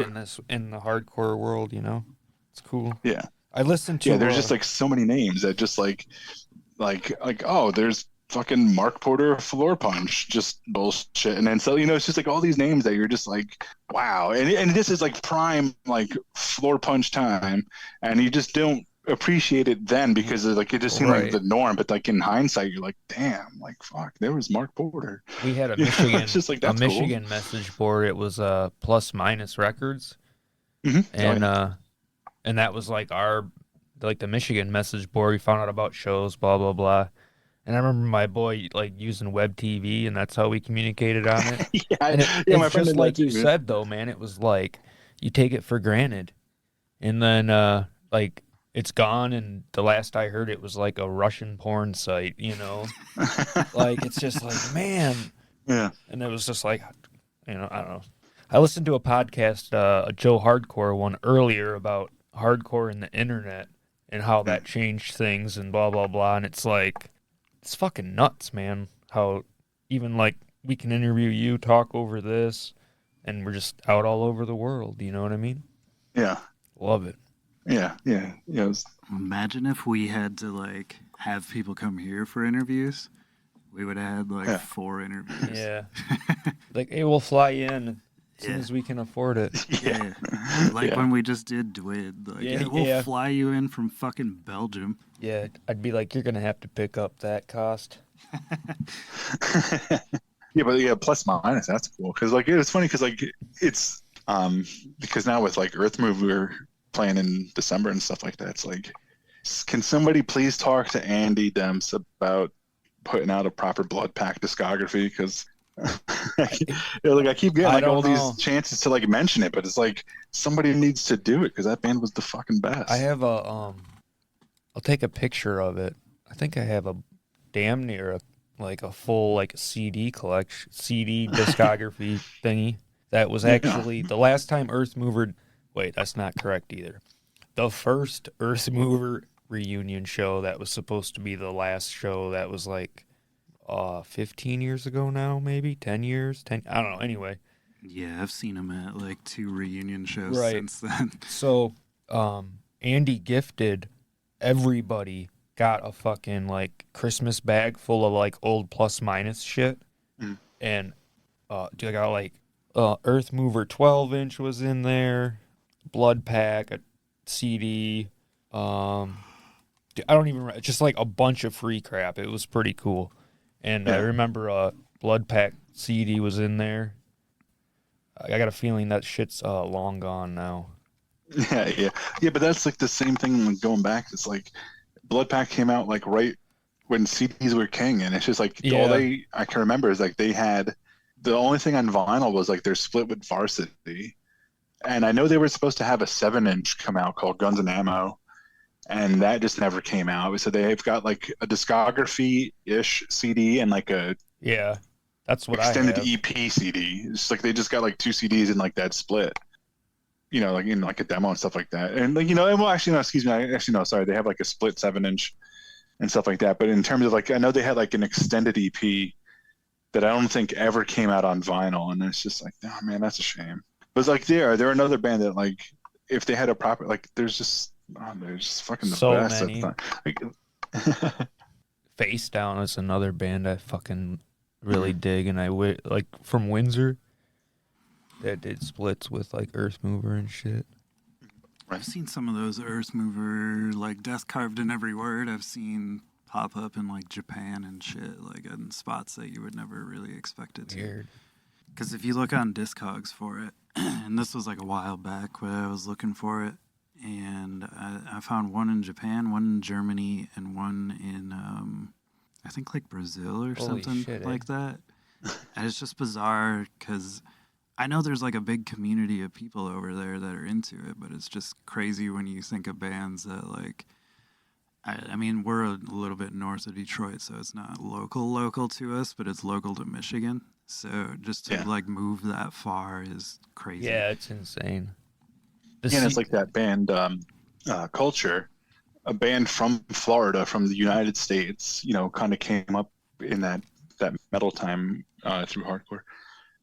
in the hardcore world. It's cool. Yeah, I listened to. Yeah, there's just like so many names that just like oh, there's fucking Mark Porter Floor Punch, just bullshit. And then so it's just like all these names that you're just like, wow. And this is like prime like Floor Punch time, and you just don't appreciate it then because like it just seemed like the norm. But like in hindsight, you're like, damn, like fuck, there was Mark Porter. We had a Michigan, it's just like, a that's Michigan cool. message board. It was Plus Minus Records, and and that was like the Michigan message board. We found out about shows, blah blah blah. And I remember my boy like using Web TV, and that's how we communicated on it. My friend just like you too, said, though, man. It was like you take it for granted, and then like it's gone. And the last I heard, it was like a Russian porn site. Like it's just like, man. Yeah. And it was just like, I don't know. I listened to a podcast, a Joe Hardcore one earlier about hardcore and the internet and how that changed things and blah blah blah. And it's like, it's fucking nuts, man. How even like we can interview you, talk over this, and we're just out all over the world. You know what I mean? Yeah. Love it. Yeah. Imagine if we had to like have people come here for interviews. We would have had like 4 interviews. Yeah. Like, hey, we'll fly in. As soon as we can afford it. Yeah. Like when we just did Dwid. Like, we'll fly you in from fucking Belgium. Yeah, I'd be like, you're going to have to pick up that cost. Plus minus, that's cool. Because like it's funny because like it's because now with like Earth Mover playing in December and stuff like that, it's like, can somebody please talk to Andy Demps about putting out a proper Blood Pack discography? Because like I keep getting like all these chances to like mention it, but it's like somebody needs to do it because that band was the fucking best. I have a I'll take a picture of it. I think I have a damn near a full like CD collection, CD discography thingy. That was actually the last time Earth Mover. Wait, that's not correct either. The first Earth Mover reunion show that was supposed to be the last show that was like 15 years ago now, maybe 10 years, I don't know. Anyway, yeah, I've seen him at like 2 reunion shows since then. So, Andy gifted everybody got a fucking like Christmas bag full of like old plus minus shit, and I got like Earth Mover 12-inch was in there, Blood Pack, a CD, I don't even just like a bunch of free crap. It was pretty cool, and I remember a Blood Pack CD was in there. I got a feeling that shit's long gone now. Yeah. But that's like the same thing when going back. It's like Blood Pack came out like right when CDs were king, and it's just like all I can remember is like they had the only thing on vinyl was like their split with Varsity, and I know they were supposed to have a 7-inch come out called Guns and Ammo, and that just never came out. So they've got like a discography-ish CD and like a that's what extended I have. EP CD. It's like they just got like 2 CDs in like that split. You know, like in like a demo and stuff like that. And like, you know, well, actually, no, excuse me. Sorry. They have like a split 7-inch and stuff like that. But in terms of like, I know they had like an extended EP that I don't think ever came out on vinyl. And it's just like, oh man, that's a shame. But it's like, they're another band that like, if they had a proper, like, they're just fucking the best. Many. Like, Face Down is another band I fucking really dig. And like from Windsor. That did splits with like Earth Mover and shit. I've seen some of those Earth Mover, like Death Carved in Every Word. I've seen pop up in like Japan and shit, like in spots that you would never really expect it to. Weird. Because if you look on Discogs for it, and this was like a while back when I was looking for it, and I found one in Japan, one in Germany, and one in I think like Brazil or something like that. And it's just bizarre because I know there's like a big community of people over there that are into it, but it's just crazy when you think of bands that like, I mean, we're a little bit north of Detroit, so it's not local to us, but it's local to Michigan. So just to like move that far is crazy. Yeah, it's insane. And it's like that band Culture, a band from Florida, from the United States, you know, kind of came up in that metal time through hardcore.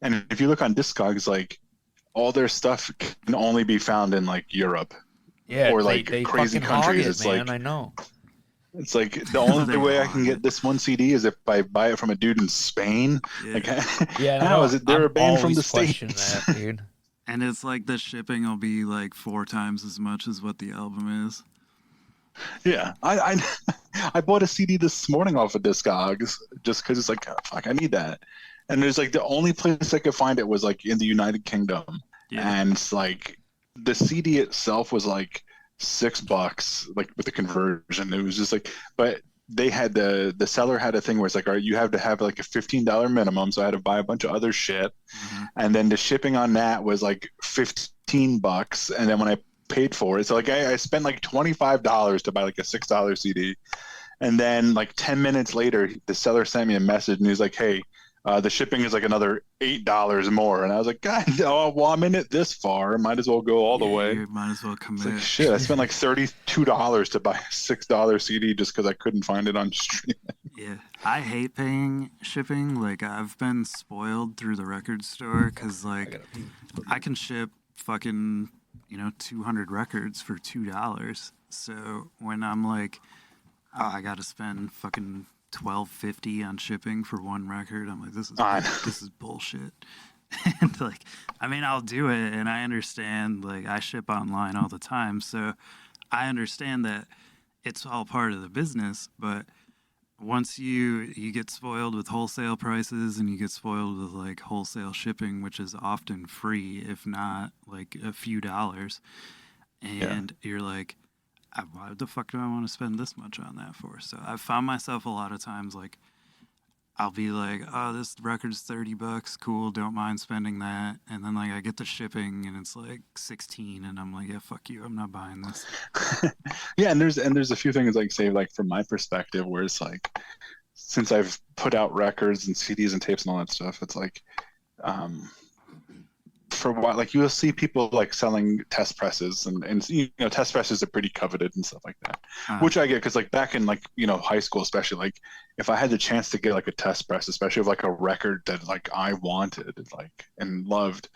And if you look on Discogs, like all their stuff can only be found in like Europe, or like they crazy countries. It's man, like I know. It's like the only way I can get this one CD is if I buy it from a dude in Spain. Yeah. Like, how is it? They're a band from the States. That, dude. And it's like the shipping will be like 4 times as much as what the album is. Yeah, I bought a CD this morning off of Discogs just because it's like, oh, fuck, I need that. And there's like the only place I could find it was like in the United Kingdom, and it's like the CD itself was like $6, like with the conversion. It was just like, but they had the seller had a thing where it's like, all right, you have to have like a $15 minimum, so I had to buy a bunch of other shit, and then the shipping on that was like $15, and then when I paid for it, so like I spent like $25 to buy like a $6 CD, and then like 10 minutes later, the seller sent me a message and he was like, hey. The shipping is like another $8 more, and I was like, God, well, I'm in it this far. Might as well go all the way. You might as well commit. Like, shit, I spent like $32 to buy a $6 CD just because I couldn't find it on streaming. Yeah, I hate paying shipping. Like I've been spoiled through the record store because like I can ship fucking 200 records for $2. So when I'm like, oh, I got to spend fucking $12.50 on shipping for one record. I'm like, this is bullshit. And like, I mean, I'll do it, and I understand. Like, I ship online all the time, so I understand that it's all part of the business. But once you get spoiled with wholesale prices, and you get spoiled with like wholesale shipping, which is often free, if not like a few dollars, Yeah. and you're like, why the fuck do I want to spend this much on that for? So I've found myself a lot of times like, I'll be like, oh, this record's $30, cool, don't mind spending that. And then like I get the shipping and it's like 16, and I'm like, yeah, fuck you, I'm not buying this. Yeah, and there's a few things like say like from my perspective where it's like since I've put out records and CDs and tapes and all that stuff, it's like for what like you'll see people like selling test presses and you know test presses are pretty coveted and stuff like that, which I get because like back in like you know high school especially like if I had the chance to get like a test press, especially of like a record that like I wanted like and loved,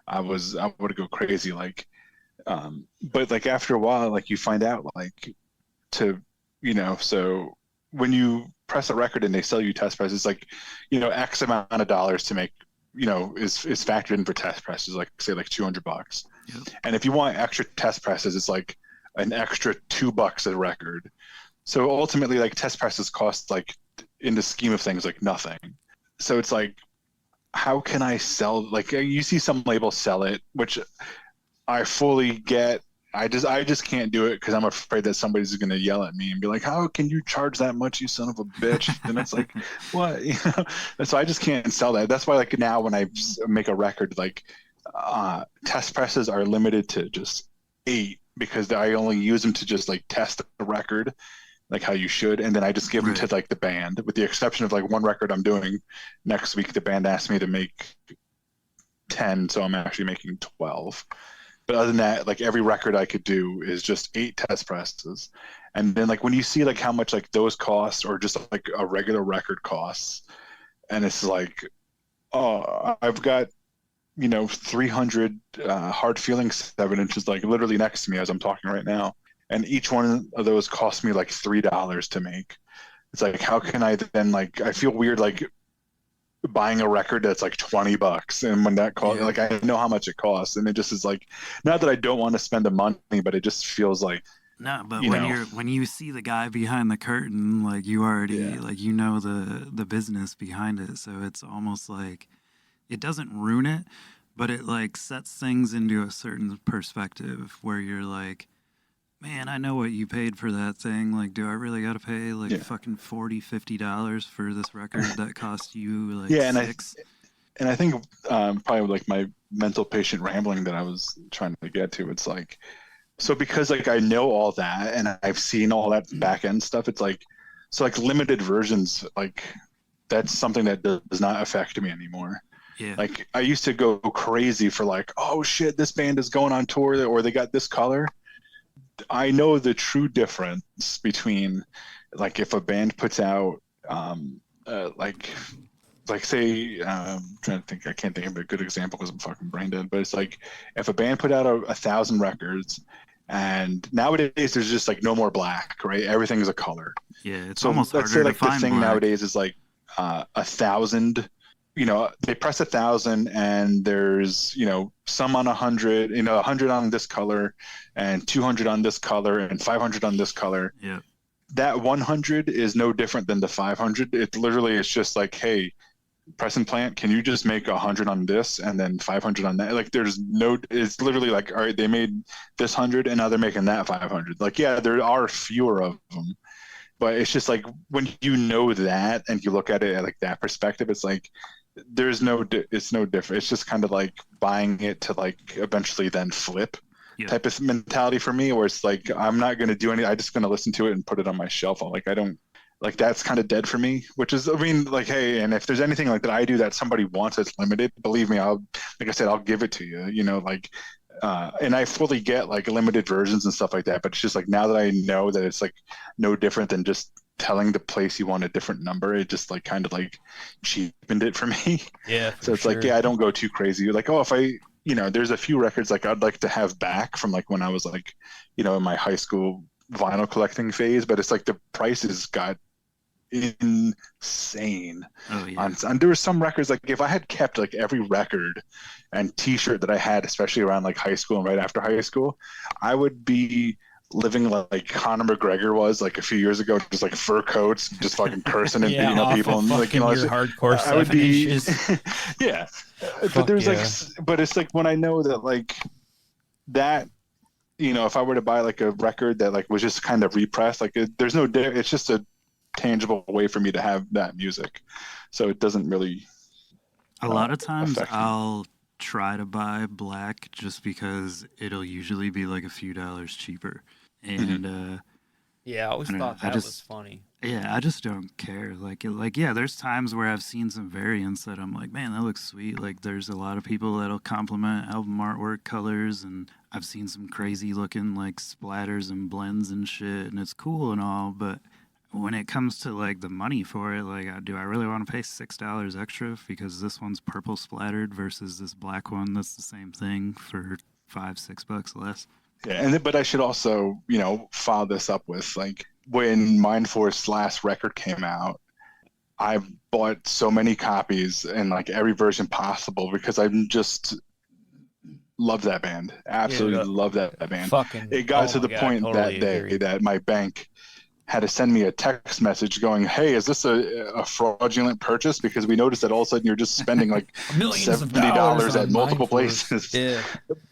I would go crazy like but like after a while like you find out like to you know so when you press a record and they sell you test presses like you know X amount of dollars to make you know is factored in for test presses like say like $200. Yep. And if you want extra test presses it's like an extra $2 a record. So ultimately like test presses cost like in the scheme of things like nothing. So it's like how can I sell like you see some labels sell it, which I fully get. I just can't do it because I'm afraid that somebody's going to yell at me and be like, "How can you charge that much, you son of a bitch?" And it's like, what? You know? And so I just can't sell that. That's why, like now, when I make a record, like test presses are limited to just 8 because I only use them to just like test the record, like how you should, and then I just give them to like the band. With the exception of like one record I'm doing next week, the band asked me to make 10, so I'm actually making 12. But other than that, like every record I could do is just 8 test presses. And then like when you see like how much like those cost or just like a regular record costs, and it's like, oh, I've got, you know, 300 hard feeling 7-inches like literally next to me as I'm talking right now. And each one of those cost me like $3 to make. It's like, how can I then like, I feel weird like buying a record that's like $20 and when that cost like I know how much it costs and it just is like not that I don't want to spend the money but it just feels like no but when you see the guy behind the curtain like you already like you know the business behind it, so it's almost like it doesn't ruin it but it like sets things into a certain perspective where you're like, man, I know what you paid for that thing. Like, do I really got to pay like fucking $40-$50 for this record that cost you like $6? And I think probably like my mental patient rambling that I was trying to get to, it's like, so because like I know all that and I've seen all that back end stuff, it's like, so like limited versions, like that's something that does not affect me anymore. Yeah. Like I used to go crazy for like, oh shit, this band is going on tour or they got this color. I know the true difference between like if a band puts out like say I'm trying to think, I can't think of a good example because I'm fucking brain dead, but it's like if a band put out 1,000 records and nowadays there's just like no more black, right? Everything is a color. Yeah, it's so almost let's harder say like to find the thing black. nowadays is like 1,000. You know, they press 1,000 and there's, you know, some on 100, you know, 100 on this color and 200 on this color and 500 on this color. Yeah. That 100 is no different than the 500. It literally is just like, hey, press and plant, can you just make 100 on this and then 500 on that? Like there's no, it's literally like, all right, they made this 100 and now they're making that 500. Like, yeah, there are fewer of them. But it's just like when you know that and you look at it at like that perspective, it's like, it's no different. It's just kind of like buying it to like eventually then flip type of mentality for me, where it's like I'm not going to do anything. I'm just going to listen to it and put it on my shelf. Like I don't like that's kind of dead for me. Which is, I mean, like, hey, and if there's anything like that I do that somebody wants that's limited, believe me, I'll give it to you. You know, like, and I fully get like limited versions and stuff like that. But it's just like now that I know that it's like no different than just telling the place you want a different number, it just like kind of like cheapened it for me. Yeah. So it's like, yeah, I don't go too crazy. Like, oh, if I, you know, there's a few records like I'd like to have back from like when I was like, you know, in my high school vinyl collecting phase, but it's like the prices got insane. Oh yeah. And there were some records, like if I had kept like every record and t-shirt that I had, especially around like high school and right after high school, I would be living like Conor McGregor was like a few years ago, just like fur coats, just fucking cursing and beating up people and like, you know, your hardcore I would be, yeah. But there's like, but it's like when I know that like that, you know, if I were to buy like a record that like was just kind of repressed, like there's no, it's just a tangible way for me to have that music, so it doesn't really. A lot of times I'll try to buy black just because it'll usually be like a few dollars cheaper, and yeah, I always thought that was funny. Yeah, I just don't care. Like yeah, there's times where I've seen some variants that I'm like, man, that looks sweet. Like there's a lot of people that'll compliment album artwork colors, and I've seen some crazy looking like splatters and blends and shit, and it's cool and all, but when it comes to like the money for it, like, do I really want to pay $6 extra because this one's purple splattered versus this black one that's the same thing for $5-6 less? Yeah, and but I should also, you know, follow this up with like when Mindforce's last record came out, I bought so many copies and like every version possible because I'm just love that band. Absolutely love that band. It got to the point that day that my bank had to send me a text message going, hey, is this a fraudulent purchase? Because we noticed that all of a sudden you're just spending like $70 at multiple places. Yeah.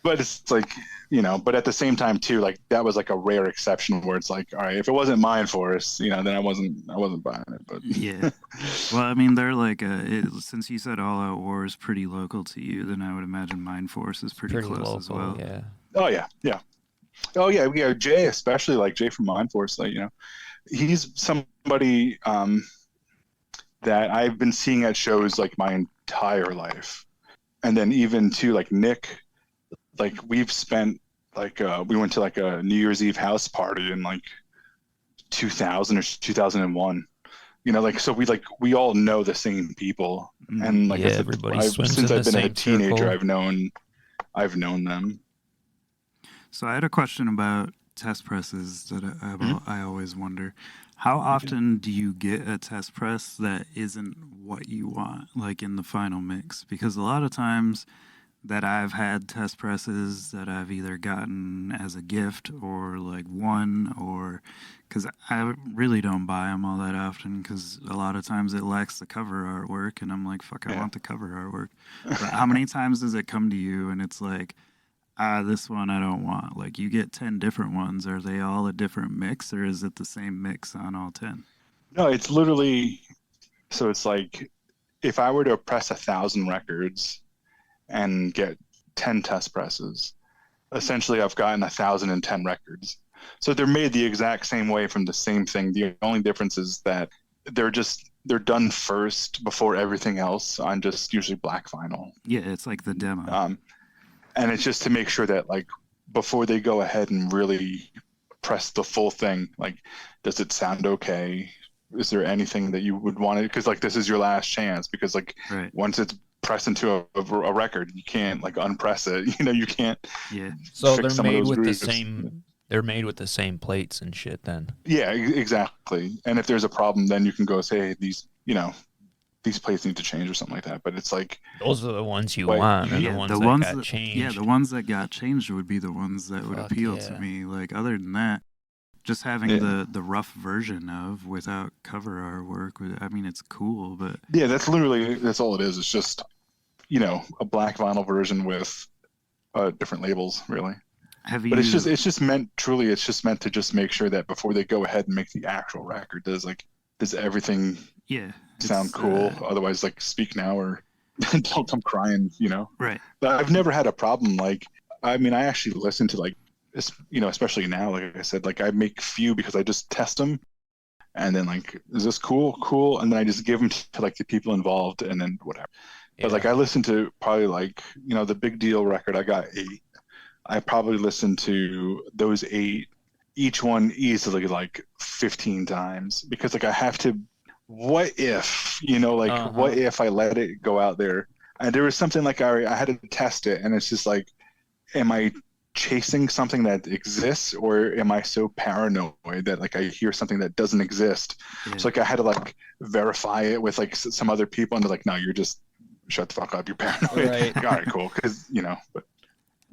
But it's like, you know, but at the same time too, like that was like a rare exception where it's like, all right, if it wasn't Mindforce, you know, then I wasn't buying it. But yeah. Well, I mean, they're like, since you said All Out War is pretty local to you, then I would imagine Mindforce is pretty close local, as well. Yeah. Oh yeah. Yeah. Oh yeah. Yeah. Jay, especially like Jay from Mindforce, like, you know, he's somebody that I've been seeing at shows like my entire life. And then even too, like Nick, like we've spent like, we went to like a New Year's Eve house party in like 2000 or 2001, you know, like, so we all know the same people. And like, yeah, since I've been a teenager, circle. I've known them. So I had a question about test presses that I always wonder. How often do you get a test press that isn't what you want, like in the final mix? Because a lot of times that I've had test presses that I've either gotten as a gift or like won, or because I really don't buy them all that often because a lot of times it lacks the cover artwork and I'm like, fuck, I want the cover artwork. But how many times does it come to you and it's like, this one I don't want? Like, you get 10 different ones. Are they all a different mix, or is it the same mix on all 10? No, it's literally, so it's like, if I were to press 1,000 records and get 10 test presses, essentially I've gotten 1,010 records. So they're made the exact same way from the same thing. The only difference is that they're done first before everything else on just usually black vinyl. Yeah, it's like the demo. And it's just to make sure that like before they go ahead and really press the full thing, like, does it sound okay? Is there anything that you would want to, because like this is your last chance, because like once it's pressed into a record, you can't like unpress it. You know, you can't. Yeah. So they're made with the same. They're made with the same plates and shit then. Yeah, exactly. And if there's a problem, then you can go say, hey, these, you know, these plates need to change or something like that. But it's like, those are the ones you want, and the ones that got changed. Yeah, the ones that got changed would be the ones that would appeal to me. Like, other than that, just having the rough version of without cover artwork, I mean, it's cool, but yeah, that's all it is. It's just, you know, a black vinyl version with different labels, really. But it's just meant to just make sure that before they go ahead and make the actual record, does everything sound cool? Otherwise, like, speak now or don't come crying, you know? Right. But I've never had a problem. Like, I mean, I actually listen to, like, you know, especially now, like I said, like, I make few because I just test them. And then, like, is this cool? Cool. And then I just give them to like the people involved and then whatever. Yeah. But like, I listen to probably like, you know, the Big Deal record, I got 8. I probably listened to those 8, each one easily like 15 times, because like I have to, what if, you know, like what if I let it go out there? And there was something like I had to test it, and it's just like, am I chasing something that exists, or am I so paranoid that like I hear something that doesn't exist? Yeah. So like I had to like verify it with like some other people, and they're like, no, you're just shut the fuck up, you're paranoid. Right. All right, cool. Because but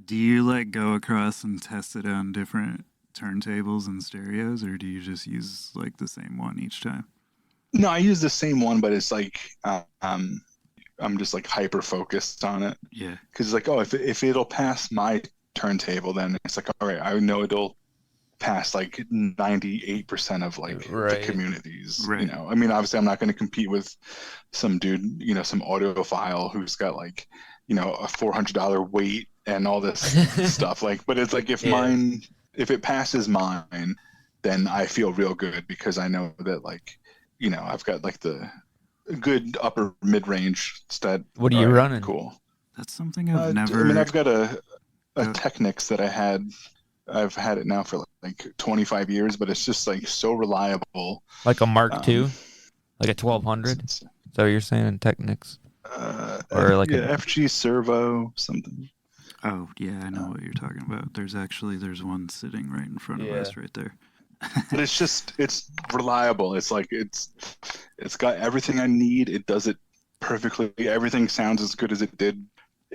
Do you like go across and test it on different turntables and stereos, or do you just use like the same one each time? no, I use the same one, but it's like I'm just like hyper focused on it. Yeah. Because like, oh, if it'll pass my turntable, then it's like, all right, I know it'll pass like 98% of like the communities. Right. I mean, obviously, I'm not going to compete with some dude, some audiophile who's got like, a $400 weight and all this stuff. Like, but it's like if it passes mine, then I feel real good because I know that like, I've got like the good upper mid range stat. What are you running? Cool. That's something I've never. I mean, I've got a Technics that I've had it now for like 25 years, but it's just like so reliable. Like a Mark II, like a 1200. Is that what you're saying in Technics? Or like FG Servo something. Oh yeah, I know what you're talking about. There's one sitting right in front of us right there. But it's reliable. It's like it's got everything I need. It does it perfectly. Everything sounds as good as it did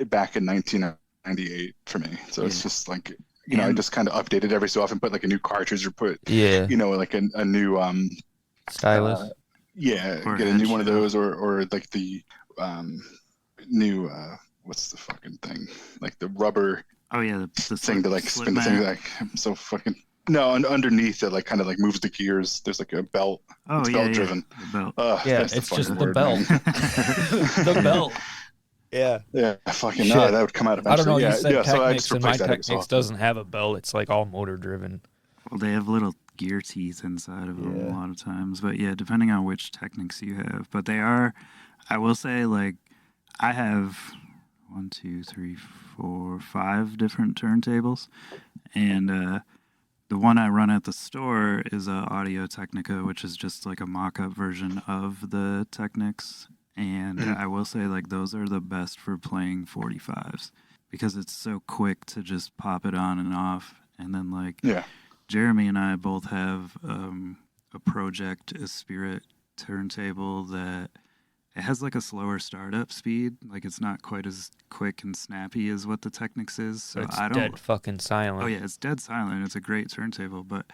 back in 1998 for me. So it's just like I just kind of update it every so often, put like a new cartridge or put like a new stylus. Get a new one of those or like the new what's the fucking thing? Like the rubber the thing to like spin the thing. Like I'm so fucking no, and underneath it like kind of like moves the gears. There's like a belt. Oh, it's belt driven. The belt. It's just the belt. The belt. Yeah. Yeah, fucking no, that would come out eventually. I don't know, you said Technics, so and my Technics doesn't have a belt. It's like all motor driven. Well, they have little gear teeth inside of them a lot of times. But yeah, depending on which Technics you have. But they are, I will say, like, I have 1, 2, 3, 4, 5 different turntables. And the one I run at the store is a Audio Technica, which is just like a mock-up version of the Technics. And I will say, like, those are the best for playing 45s because it's so quick to just pop it on and off. And then, like, Jeremy and I both have a Project Spirit turntable that it has, like, a slower startup speed. Like, it's not quite as quick and snappy as what the Technics is. So it's dead fucking silent. Oh, yeah, it's dead silent. It's a great turntable, but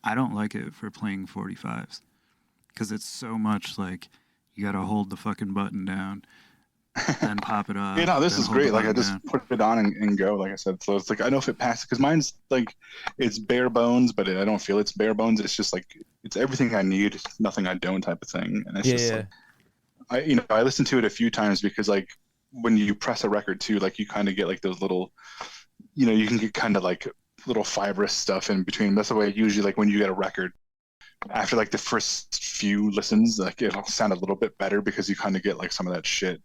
I don't like it for playing 45s because it's so much, like... You gotta hold the fucking button down, then pop it off. This is great. Like I just put it on and go. Like I said, so it's like I know if it passes because mine's like it's bare bones, but I don't feel it's bare bones. It's just like it's everything I need, nothing I don't type of thing. And it's just like I listened to it a few times because like when you press a record too, like you kind of get like those little, you can get kind of like little fibrous stuff in between. That's the way usually like when you get a record. After like the first few listens, like it'll sound a little bit better because you kind of get like some of that shit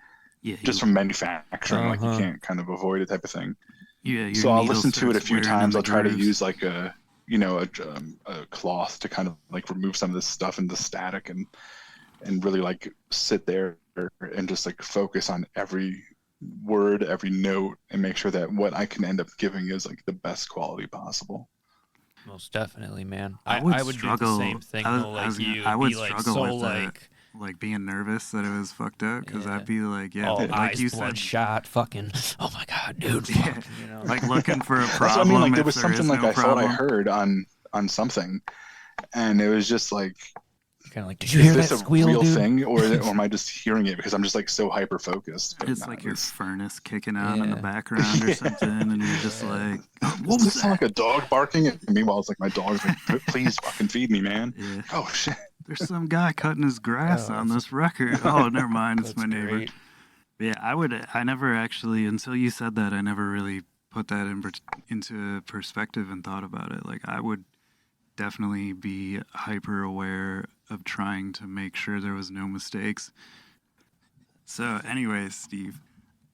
just from manufacturing. Like you can't kind of avoid it type of thing. Yeah. So I'll listen to it a few times. I'll try to use like a cloth to kind of like remove some of this stuff and the static and really like sit there and just like focus on every word, every note, and make sure that what I can end up giving is like the best quality possible. Most definitely, man. I would struggle. Do the same thing. I would struggle with that. Like being nervous that it was fucked up because I'd be like, like eyes you bloodshot, fucking. Oh my god, dude. Fuck, like looking for a problem. That's what I mean. Like there was something like I problem. thought I heard on something, and it was just like. Kind of like, did you hear that squeal, real dude? thing, or am I just hearing it because I'm just like so hyper focused? It's like your furnace kicking on in the background or something, and you're just like, what was that? Sound like a dog barking? And meanwhile, it's like my dog's like, please fucking feed me, man. Yeah. Oh shit! There's some guy cutting his grass on this record. Oh, never mind, it's my neighbor. Great. Yeah, I never actually until you said that. I never really put that into perspective and thought about it. Like I would definitely be hyper aware of trying to make sure there was no mistakes. So anyways, Steve,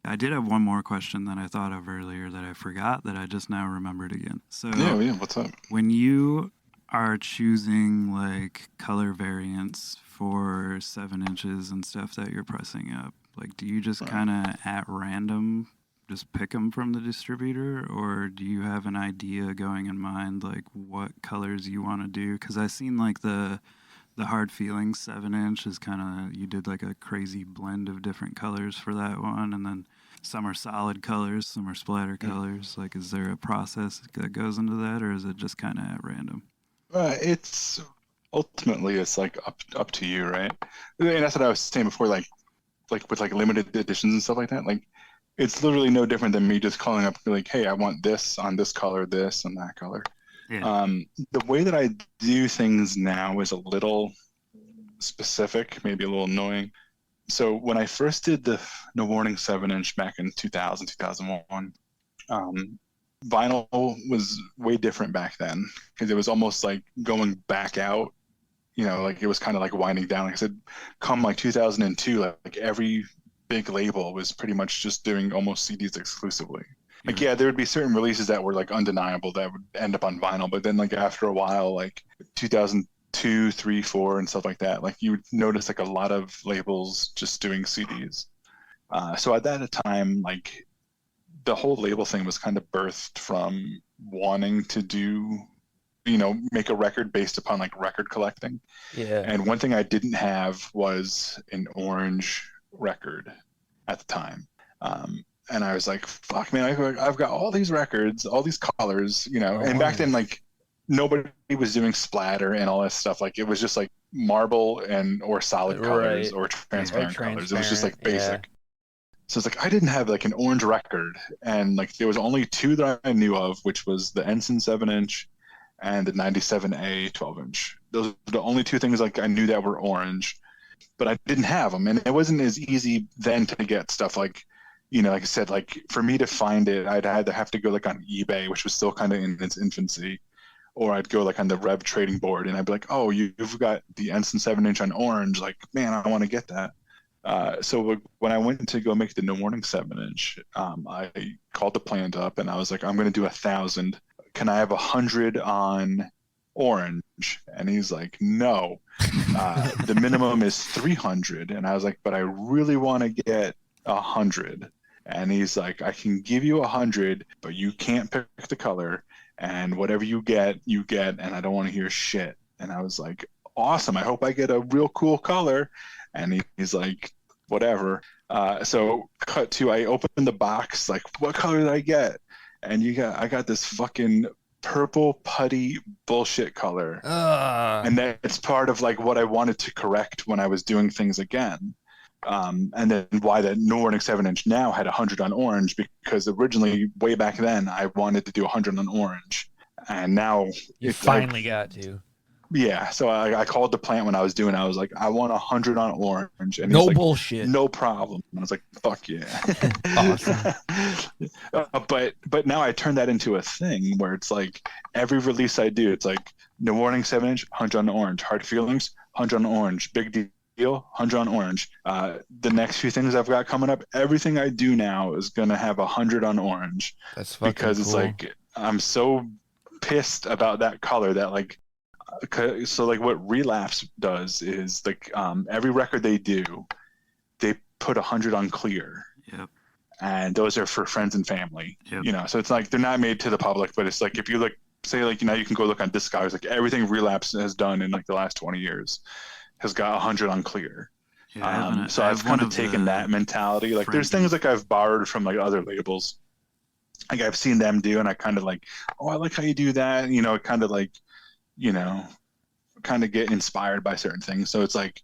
I did have one more question that I thought of earlier that I forgot that I just now remembered again. So yeah, what's up? When you are choosing like color variants for 7 inches and stuff that you're pressing up, like do you just kind of at random just pick them from the distributor, or do you have an idea going in mind, like what colors you want to do? Because I seen like the Hard Feelings 7-inch is kind of, you did like a crazy blend of different colors for that one, and then some are solid colors, some are splatter colors. Like, is there a process that goes into that, or is it just kind of at random? It's ultimately it's like up to you, right? And that's what I was saying before, like with like limited editions and stuff like that. Like, it's literally no different than me just calling up like, hey, I want this on this color, this and that color. Yeah. The way that I do things now is a little specific, maybe a little annoying. So when I first did the No Warning 7-inch back in 2000, 2001, vinyl was way different back then because it was almost like going back out, like it was kind of like winding down. Like I said, come like 2002, like every big label was pretty much just doing almost CDs exclusively. Like, yeah, there would be certain releases that were like undeniable that would end up on vinyl, but then like after a while, like 2002, 3, 4, and stuff like that, like you would notice like a lot of labels just doing CDs. So at that time, like the whole label thing was kind of birthed from wanting to do, make a record based upon like record collecting. Yeah. And one thing I didn't have was an orange record at the time. And I was like, fuck, man, I've got all these records, all these colors, and back then, like, nobody was doing splatter and all that stuff. Like, it was just like marble or solid colors or transparent colors. It was just like basic. Yeah. So it's like, I didn't have like an orange record. And like, there was only two that I knew of, which was the Ensign 7-inch and the 97A 12-inch. Those were the only two things like I knew that were orange, but I didn't have them. And it wasn't as easy then to get stuff like, like I said, like for me to find it, I'd either have to go like on eBay, which was still kind of in its infancy, or I'd go like on the Rev trading board and I'd be like, oh, you've got the Ensign 7-inch on orange. Like, man, I want to get that. So when I went to go make the No Warning 7-inch, I called the plant up and I was like, I'm going to do 1,000. Can I have 100 on orange? And he's like, no, the minimum is 300. And I was like, but I really want to get 100. And he's like, I can give you 100, but you can't pick the color, and whatever you get, and I don't want to hear shit. And I was like, awesome. I hope I get a real cool color. And he's like, whatever. So cut to, I opened the box, like, what color did I get? And I got this fucking purple putty bullshit color. And that's part of like what I wanted to correct when I was doing things again. And then why the No Warning 7-inch now had 100 on orange, because originally, way back then, I wanted to do 100 on orange. And now you finally got to. Yeah, so I called the plant when I was doing it. I was like, I want 100 on orange. And no he's like, bullshit. No problem. And I was like, fuck yeah. Awesome. But now I turn that into a thing where it's like every release I do, it's like No Warning 7-inch, 100 on orange. Hard Feelings, 100 on orange. Big Deal, 100 on orange. The next few things I've got coming up, everything I do now is going to have 100 on orange. That's fucking because it's cool. like, I'm so pissed about that color that like, so like what Relapse does is like every record they do, they put 100 on clear. Yep. And those are for friends and family. Yep. So it's like they're not made to the public, but it's like if you look, say like, you can go look on Discogs, like everything Relapse has done in like the last 20 years has got 100 on clear. Yeah, so I've kind of taken that mentality. Like there's things like I've borrowed from like other labels, like I've seen them do, and I kind of like, oh, I like how you do that. Kind of like, kind of get inspired by certain things. So it's like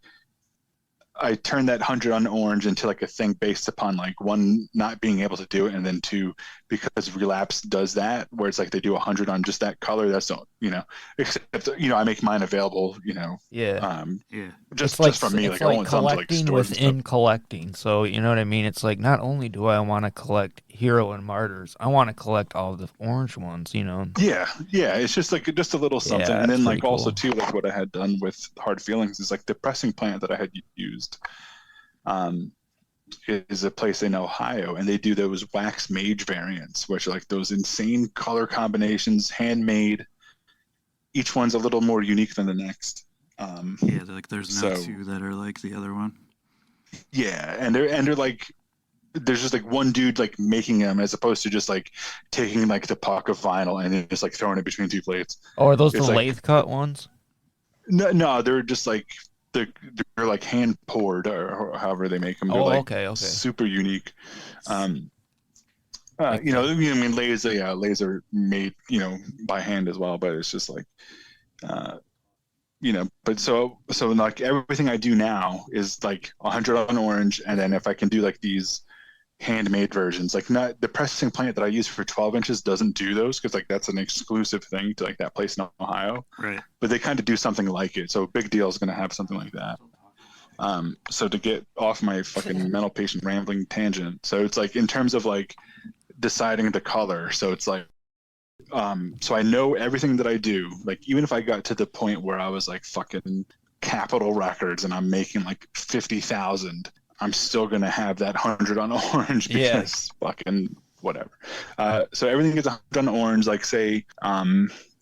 I turned that 100 on orange into like a thing based upon like one, not being able to do it, and then two, because Relapse does that where it's like they do 100 on just that color. That's not, except I make mine available. Yeah. Just like, from me, it's like I want some to like collecting within collecting. So you know what I mean? It's like not only do I want to collect Hero and Martyrs, I want to collect all the orange ones. Yeah. It's just like just a little something, and then like cool. Also too, like what I had done with Hard Feelings is like the pressing plant that I had used. Is a place in Ohio, and they do those wax mage variants, which are like those insane color combinations, handmade. Each one's a little more unique than the next. Like there's no two that are like the other one. Yeah, and they're like there's just like one dude like making them, as opposed to just like taking like the puck of vinyl and then just like throwing it between two plates. Oh, are those the It's like lathe cut ones? no, they're just like they're like hand poured or however they make them. They're Oh, like okay. super unique. Like You know, I mean, lathes are made, you know, by hand as well, but it's just like, you know, but so like everything I do now is like 100 on orange, and then if I can do like these handmade versions, like not the pressing plant that I use for 12 inches doesn't do those because like that's an exclusive thing to like that place in Ohio. Right. But they kind of do something like it. So Big Deal is going to have something like that. So to get off my fucking mental patient rambling tangent, so it's like in terms of like deciding the color, so it's like so I know everything that I do, like even if I got to the point where I was like fucking Capitol Records and I'm making like 50,000, I'm still gonna have that 100 on orange because fucking whatever. So everything gets 100 on orange, like say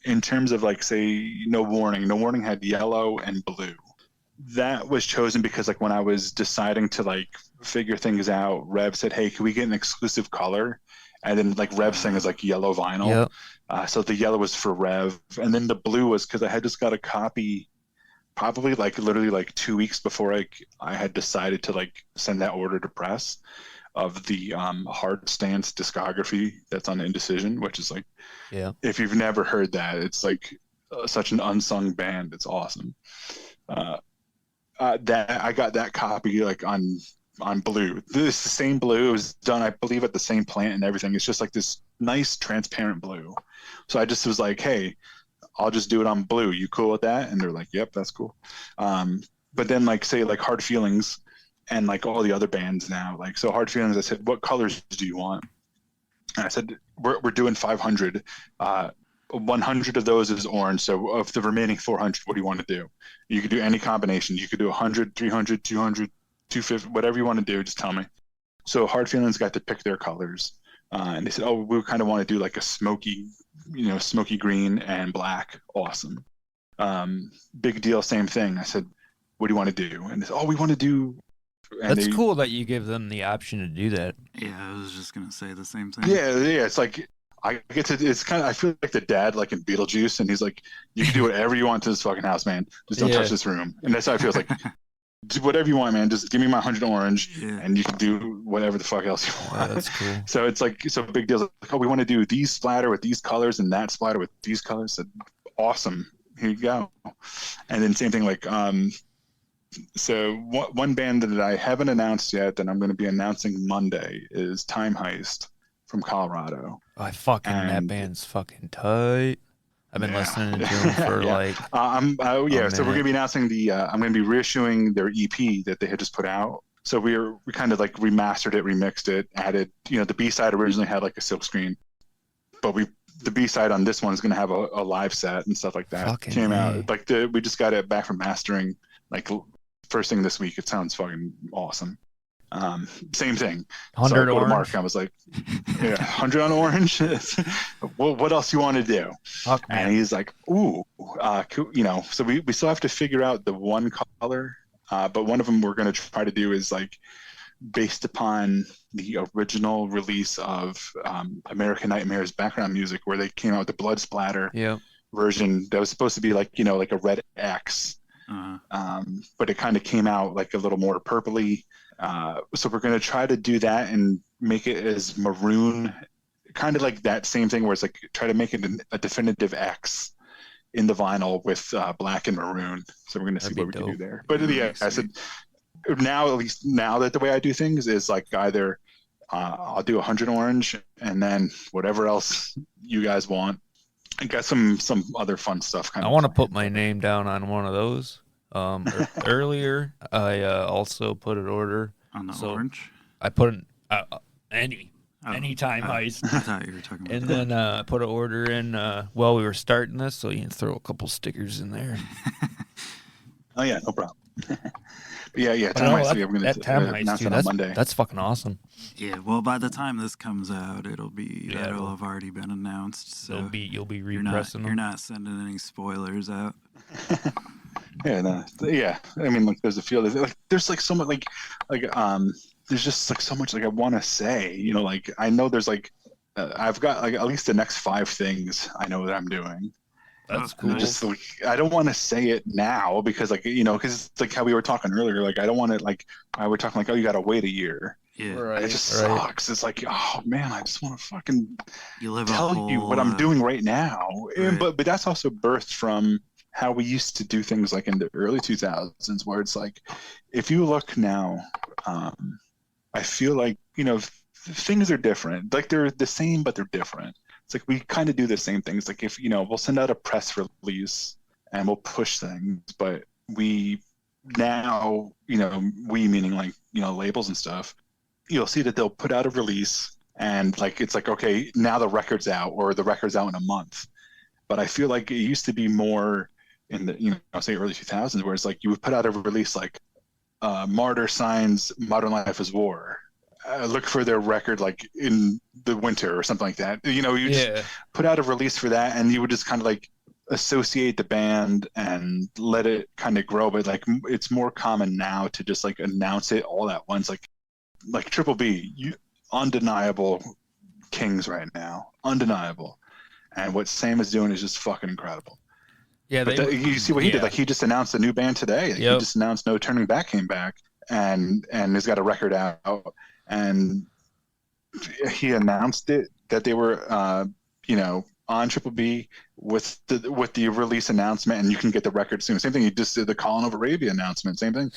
in terms of like say No Warning had yellow and blue. That was chosen because like when I was deciding to like figure things out, Rev said, hey, can we get an exclusive color? And then like Rev's thing is like yellow vinyl. Yep. So the yellow was for Rev, and then the blue was because I had just got a copy probably like literally like 2 weeks before I had decided to like send that order to press of the Hard Stance discography that's on Indecision, which is like, if you've never heard that, it's like such an unsung band. It's awesome. That I got that copy like on blue. This is the same blue. It was done, I believe, at the same plant and everything. It's just like this nice transparent blue. So I just was like, hey, I'll just do it on blue. You cool with that? And they're like, yep, that's cool. But then like say like Hard Feelings and like all the other bands now, like so Hard Feelings, I said, what colors do you want? And I said, we're doing 500. 100 of those is orange. So of the remaining 400, what do you want to do? You could do any combination. You could do 100, 300, 200, 250, whatever you want to do, just tell me. So Hard Feelings got to pick their colors. And they said, oh, we kind of want to do like a smoky green and black. Awesome. Big Deal, same thing. I said, what do you want to do? And they said, oh, we want to do. And that's cool that you give them the option to do that. Yeah, I was just going to say the same thing. Yeah. It's like, it's kind of, I feel like the dad like in Beetlejuice, and he's like, you can do whatever you want to this fucking house, man. Just don't touch this room. And that's how I feel. It's like, do whatever you want, man. Just give me my 100 orange, and you can do whatever the fuck else you want. That's cool. So it's like, so Big Deal's like, oh, we want to do these splatter with these colors and that splatter with these colors. So, awesome. Here you go. And then same thing, like, so one band that I haven't announced yet that I'm going to be announcing Monday is Time Heist from Colorado. Oh, that band's fucking tight. I've been listening to them for like. So we're gonna be announcing I'm gonna be reissuing their EP that they had just put out. So we kind of like remastered it, remixed it, added. The B side originally had like a silk screen, but the B side on this one is gonna have a live set and stuff like that. Came out like we just got it back from mastering like first thing this week. It sounds fucking awesome. Same thing. 100 so I go orange. To Mark, I was like, 100 on orange. Well, what else you want to do? And he's like, ooh, cool. So we still have to figure out the one color, but one of them we're going to try to do is like based upon the original release of American Nightmare's background music, where they came out with the blood splatter version that was supposed to be like like a red X, but it kind of came out like a little more purpley. So we're going to try to do that and make it as maroon, kind of like that same thing where it's like try to make it a definitive X in the vinyl with black and maroon. So we're going to see what we can do there. But I said now, at least now that the way I do things is like either I'll do 100 orange and then whatever else you guys want. I got some other fun stuff. I want to put my name down on one of those. Earlier, I also put an order on the orange. I put any Time Heist. I thought you were talking about. And then I put an order in while we were starting this, so you can throw a couple stickers in there. Oh yeah, no problem. Time Heist. We're going to announce it on Monday. That's fucking awesome. Yeah, well, by the time this comes out, that'll have already been announced. So you'll be repressing them. You're not sending any spoilers out. I mean, like, there's a feel. Like, there's like so much, like there's just like so much like I want to say, you know, like I know there's like I've got like at least the next 5 things I know that I'm doing. That's cool. cool. Just like I don't want to say it now because like you know because it's like how we were talking earlier. Like I don't want to like I were talking like, oh, you got to wait a year. Yeah. Right. It just sucks. It's like, oh man, I just want to fucking You live tell you what I'm doing right now. Right. But that's also birthed from how we used to do things like in the early 2000s, where it's like, if you look now, I feel like, you know, things are different. Like they're the same, but they're different. It's like we kind of do the same things. Like if, you know, we'll send out a press release and we'll push things, but we now, you know, we meaning like, you know, labels and stuff, you'll see that they'll put out a release and like it's like, okay, now the record's out or the record's out in a month. But I feel like it used to be more in the, you know, I'll say early 2000s, where it's like you would put out a release like Martyrs signs Modern Life is War. Look for their record like in the winter or something like that. You know, you just put out a release for that and you would just kind of like associate the band and let it kind of grow. But like it's more common now to just like announce it all at once. Like Triple B, undeniable kings right now, undeniable. And what Sam is doing is just fucking incredible. Yeah, but you see what he did. Like he just announced a new band today. He just announced No Turning Back came back, and has got a record out. And he announced it that they were, you know, on Triple B with the release announcement, and you can get the record soon. Same thing. He just did the Colin of Arabia announcement. Same thing.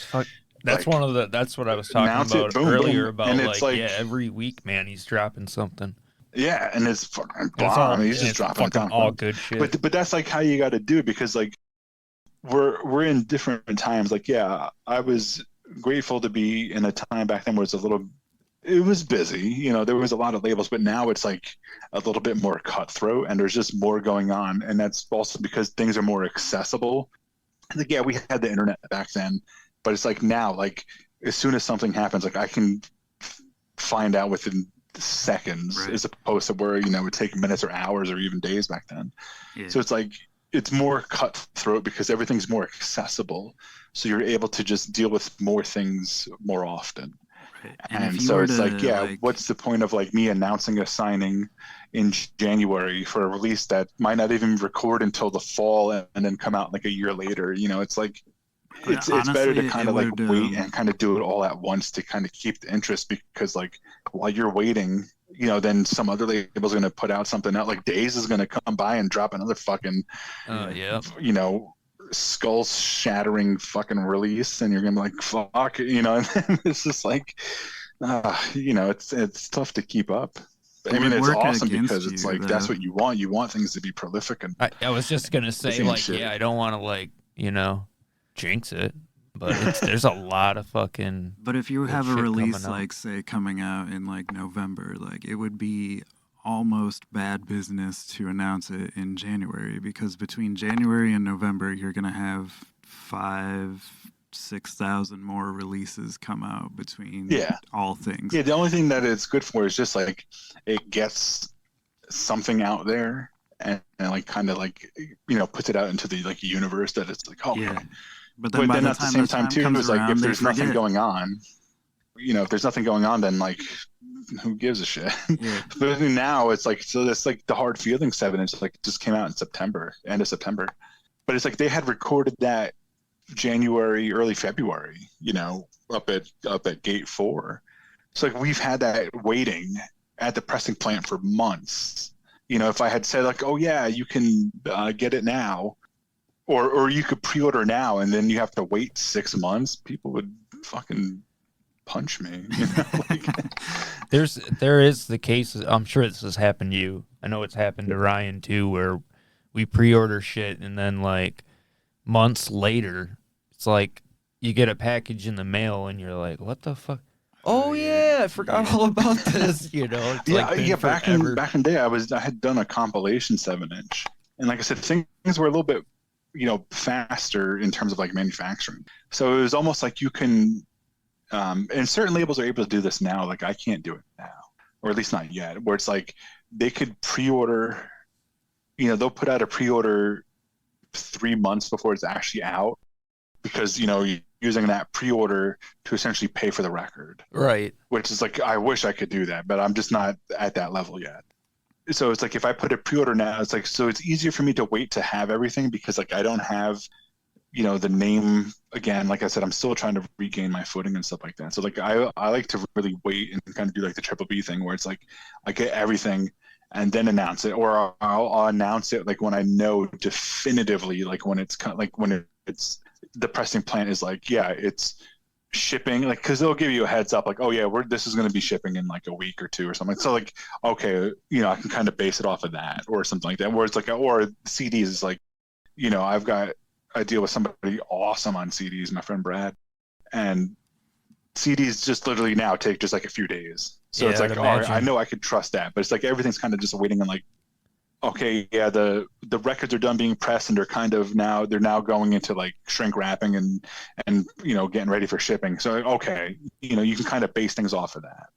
That's like, that's what I was talking about earlier. Boom. About like every week, man, he's dropping something. Yeah, and it's fucking bomb. He's just dropping it down. All good shit. But that's like how you got to do it, because like we're in different times. Like yeah, I was grateful to be in a time back then where it was busy. You know, there was a lot of labels, but now it's like a little bit more cutthroat, and there's just more going on, and that's also because things are more accessible. Like yeah, we had the internet back then, but it's like now, like as soon as something happens, like I can find out within seconds, right, as opposed to where, you know, it would take minutes or hours or even days back then. Yeah. So it's like it's more cutthroat because everything's more accessible, so you're able to just deal with more things more often. Right. And so it's like, yeah, what's the point of like me announcing a signing in January for a release that might not even record until the fall and then come out like a year later? You know, it's like it's better to kind of like wait and kind of do it all at once to kind of keep the interest, because like while you're waiting, you know, then some other label's going to put out something out. Like Days is going to come by and drop another fucking, you know, skull shattering fucking release, and you're going to be like, fuck, you know, and then it's just like, you know, it's tough to keep up. I mean, it's awesome because it's like, that's what you want. You want things to be prolific. And I was just going to say, like, shit. Yeah, I don't want to, like, you know, jinx it, but there's a lot of fucking. But if you have a release like say coming out in like November, like it would be almost bad business to announce it in January, because between January and November you're gonna have 5,000-6,000 more releases come out between all things. Yeah, the only thing that it's good for is just like it gets something out there and like kind of like, you know, puts it out into the like universe that it's like, oh yeah. But then at the same time too, it's like if there's nothing going on, you know, if there's nothing going on, then like who gives a shit? Yeah. But now it's like, so that's like the Hard Feelings 7-inch like just came out in September, end of September. But it's like they had recorded that January, early February, you know, up at Gate 4. So like we've had that waiting at the pressing plant for months. You know, if I had said like, oh yeah, you can get it now, or you could pre-order now, and then you have to wait 6 months, people would fucking punch me. You know? Like, there is the case. I'm sure this has happened to you. I know it's happened to Ryan too, where we pre-order shit and then like months later, it's like you get a package in the mail and you're like, what the fuck? Oh yeah, I forgot all about this. You know, it's back in the day, I had done a compilation 7-inch, and like I said, things were a little bit, you know, faster in terms of like manufacturing. So it was almost like you can, and certain labels are able to do this now. Like I can't do it now, or at least not yet. Where it's like they could pre-order, you know, they'll put out a pre-order 3 months before it's actually out, because you know using that pre-order to essentially pay for the record. Right. Which is like, I wish I could do that, but I'm just not at that level yet. So it's like if I put a pre-order now, it's like, so it's easier for me to wait to have everything because like I don't have, you know, the name again. Like I said, I'm still trying to regain my footing and stuff like that. So like I like to really wait and kind of do like the Triple B thing where it's like I get everything and then announce it, or I'll announce it like when I know definitively, like when it's like when it's the pressing plant is like, yeah, it's shipping, like, because they'll give you a heads up like, oh yeah, this is going to be shipping in like a week or two or something. So like, okay, you know, I can kind of base it off of that or something like that, where it's like, or CDs is like, you know, I deal with somebody awesome on CDs, my friend Brad, and CDs just literally now take just like a few days. So it's like, all right, I know I could trust that, but it's like everything's kind of just waiting on like, okay, yeah, the records are done being pressed and they're now going into like shrink wrapping and you know, getting ready for shipping. So okay, you know, you can kind of base things off of that.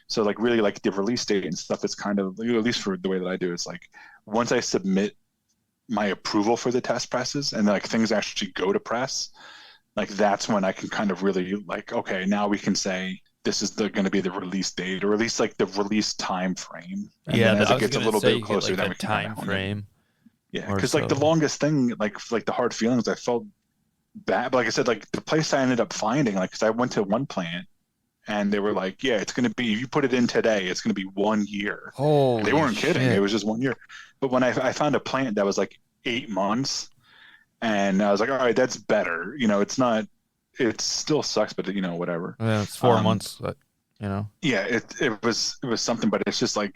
So like really like the release date and stuff, it's kind of, at least for the way that I do, it's like once I submit my approval for the test presses and like things actually go to press, like that's when I can kind of really like, okay, now we can say this is going to be the release date, or at least like the release time frame. And yeah, then as it gets a little bit closer, like then we the can time frame. Yeah, because like the longest thing, like the hard feelings, I felt bad. But like I said, like the place I ended up finding, like, because I went to one plant and they were like, yeah, it's going to be, if you put it in today, it's going to be 1 year. Holy They weren't kidding. shit. It was just 1 year. But when I found a plant that was like 8 months, and I was like, all right, that's better. You know, it's not, it still sucks, but you know, whatever. Yeah, it's 4 months, but, you know. Yeah, it was something, but it's just like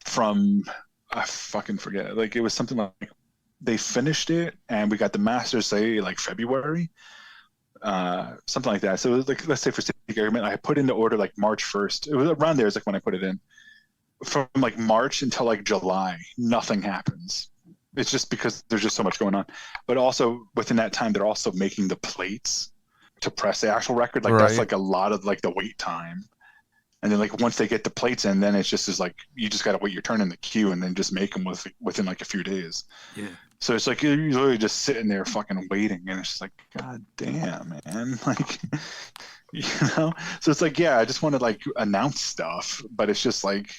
from, I fucking forget. Like it was something like they finished it and we got the masters say like February, something like that. So it was like, let's say for sake of argument, I put in the order like March 1st. It was around there is like when I put it in. From like March until like July, nothing happens. It's just because there's just so much going on. But also within that time, they're also making the plates to press the actual record. Like that's like a lot of like the wait time. And then like once they get the plates in, then it's just is like you just got to wait your turn in the queue and then just make them within like a few days. Yeah. So it's like you're literally just sitting there fucking waiting, and it's just like, God damn, man, like, you know. So it's like, yeah, I just want to like announce stuff, but it's just like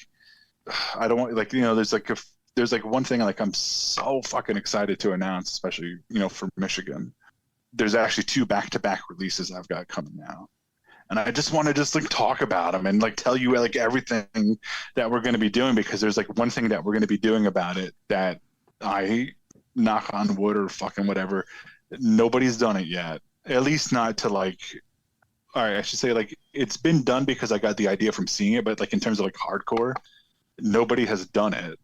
I don't want, like, you know, there's like one thing like I'm so fucking excited to announce, especially, you know, for Michigan. There's actually 2 back-to-back releases I've got coming out. And I just want to just like talk about them and like tell you like everything that we're going to be doing, because there's like one thing that we're going to be doing about it that I, knock on wood or fucking whatever, nobody's done it yet. At least not to like, all right, I should say like it's been done because I got the idea from seeing it, but like in terms of like hardcore, nobody has done it,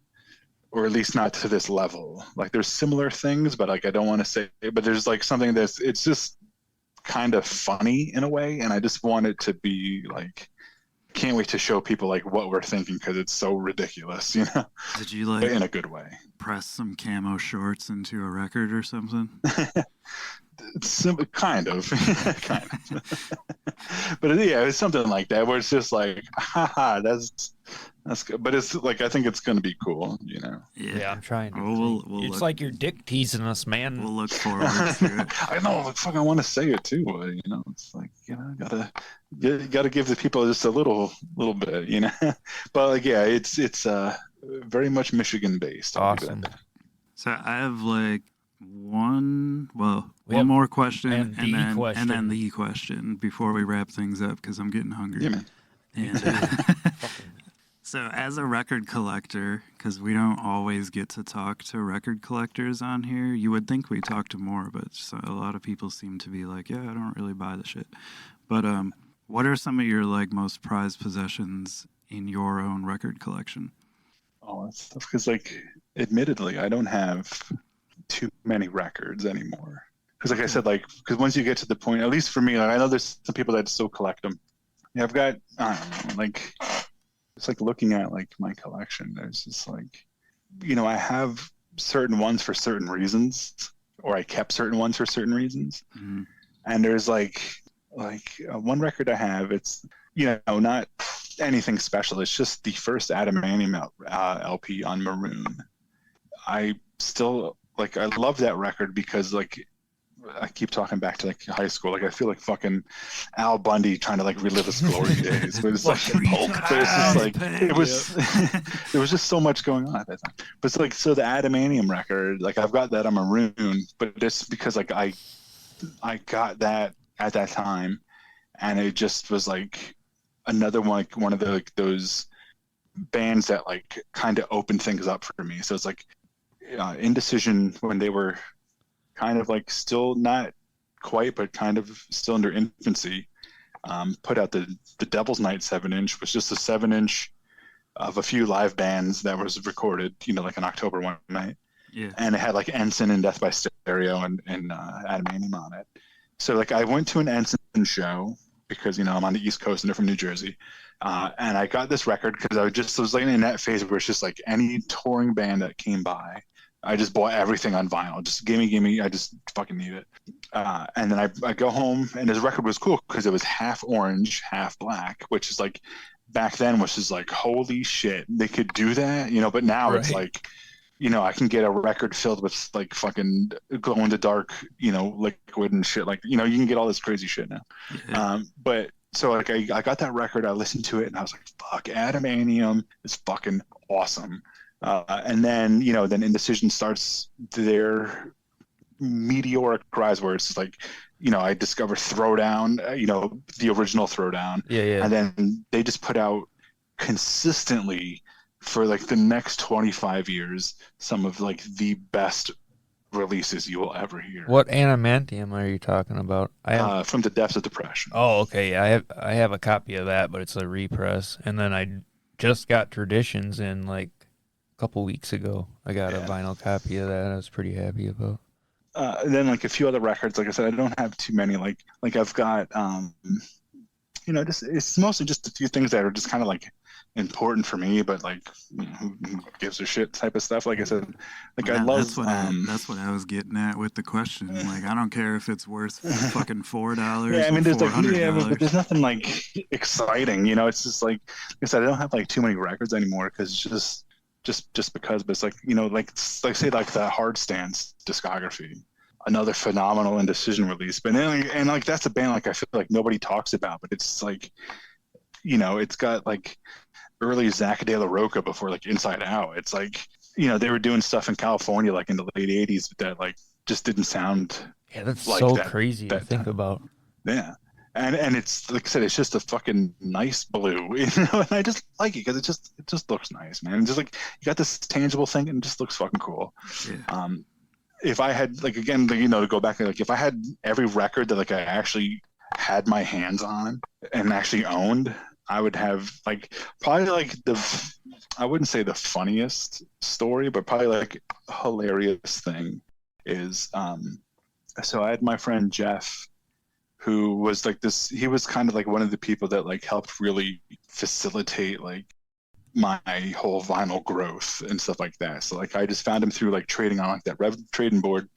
or at least not to this level. Like there's similar things, but like I don't want to say, but there's like something that's, it's just kind of funny in a way, and I just want it to be like, can't wait to show people like what we're thinking, because it's so ridiculous, you know. Did you like, but in a good way, press some camo shorts into a record or something? It's kind of kind of but yeah, it's something like that where it's just like, haha, that's good. But it's like, I think it's going to be cool, you know. Yeah, I'm trying to. We'll it's look, like you're dick teasing us, man. We'll look forward to it. I know, like, fucking want to say it too, you know. It's like, you know, gotta give the people just a little bit, you know. But like, yeah, it's very much Michigan based. Awesome. So I have like one more question and then the question before we wrap things up, because I'm getting hungry. Yeah, man. And so as a record collector, because we don't always get to talk to record collectors on here, you would think we talk to more, but a lot of people seem to be like, yeah, I don't really buy the shit. But what are some of your like most prized possessions in your own record collection? Oh, that's tough, because like, admittedly, I don't have too many records anymore. Because like I said, like, because once you get to the point, at least for me, like, I know there's some people that still collect them. Yeah, I've got, I don't know, like, it's like looking at like my collection. There's just like, you know, I have certain ones for certain reasons, or I kept certain ones for certain reasons. Mm-hmm. And there's like one record I have. It's, you know, not anything special. It's just the first Adamantium LP on Maroon. I still like, I love that record because like I keep talking back to like high school. Like I feel like fucking Al Bundy trying to like relive his glory days. But it's like, but it's just like it was. There was just so much going on at that time. But it's like so the Adamantium record, like I've got that on Maroon, but it's because like I got that at that time, and it just was like another one, like one of the like those bands that like kind of opened things up for me. So it's like Indecision, when they were kind of like still not quite, but kind of still in their infancy, put out the Devil's Night 7-inch, was just a 7-inch of a few live bands that was recorded, like in October one night. Yeah. And it had like Ensign and Death by Stereo and Adamantium on it. So like I went to an Ensign show because, I'm on the East Coast and they're from New Jersey. And I got this record because I was like in that phase where it's just like any touring band that came by, I just bought everything on vinyl. Just gimme. I just fucking need it. And then I go home, and this record was cool because it was half orange, half black, which is like back then was just like, holy shit, they could do that, But now It's like, I can get a record filled with like fucking glow in the dark, liquid and shit. Like, you can get all this crazy shit now. Yeah. But so like I got that record, I listened to it, and I was like, fuck, Adamantium is fucking awesome. And then, then Indecision starts their meteoric rise where it's like, I discover Throwdown, the original Throwdown. Yeah. And then they just put out consistently for like the next 25 years some of like the best releases you will ever hear. What Adamantium are you talking about? From the Depths of Depression. Oh, okay. I have a copy of that, but it's a repress. And then I just got Traditions in like a couple weeks ago. I got a vinyl copy of that. I was pretty happy about. And then like a few other records, like I said, I don't have too many. Like I've got, just it's mostly just a few things that are just kind of like important for me, but like who gives a shit type of stuff. Like I said, like I love. That's what I was getting at with the question. Like I don't care if it's worth fucking $4. Yeah, I mean, there's $400. but there's nothing like exciting. It's just like I said, I don't have like too many records anymore because it's just because. But it's like like say like the Hard Stance discography, another phenomenal Indecision release. But and like that's a band like I feel like nobody talks about, but it's like it's got like early Zach De La Rocha before like Inside Out. It's like they were doing stuff in California like in the late 80s that like just didn't sound that's like so that, crazy to think about. Yeah. And it's like I said, it's just a fucking nice blue, and I just like it because it just looks nice, man. Just like you got this tangible thing and it just looks fucking cool. Yeah. If I had like again, to go back, like if I had every record that like I actually had my hands on and actually owned, I would have like probably like I wouldn't say the funniest story, but probably like a hilarious thing is so I had my friend Jeff, who was like this, he was kind of like one of the people that like helped really facilitate like my whole vinyl growth and stuff like that. So like I just found him through like trading on like that Rev trading board,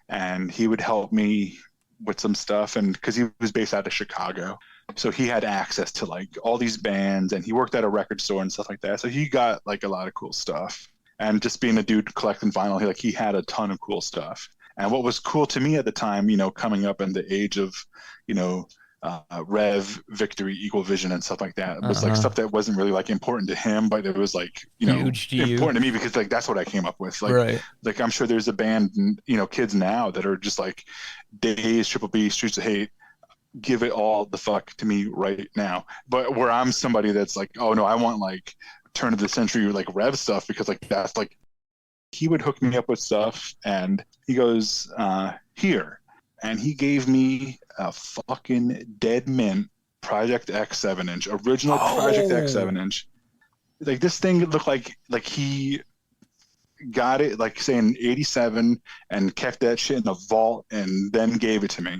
and he would help me with some stuff, and because he was based out of Chicago, so he had access to like all these bands, and he worked at a record store and stuff like that, so he got like a lot of cool stuff. And just being a dude collecting vinyl, he had a ton of cool stuff. And what was cool to me at the time, coming up in the age of Rev, Victory, Equal Vision, and stuff like that, was like stuff that wasn't really like important to him, but it was like huge to important to me because like that's what I came up with. Like, right. Like I'm sure there's a band, kids now that are just like Days, Triple B, Streets of Hate, give it all the fuck to me right now. But where I'm somebody that's like, oh no, I want like turn of the century like Rev stuff because like that's like, he would hook me up with stuff, and he goes here, and he gave me a fucking dead mint Project X 7-inch, original Project X 7-inch. Like this thing looked like he got it like say in 87 and kept that shit in the vault and then gave it to me.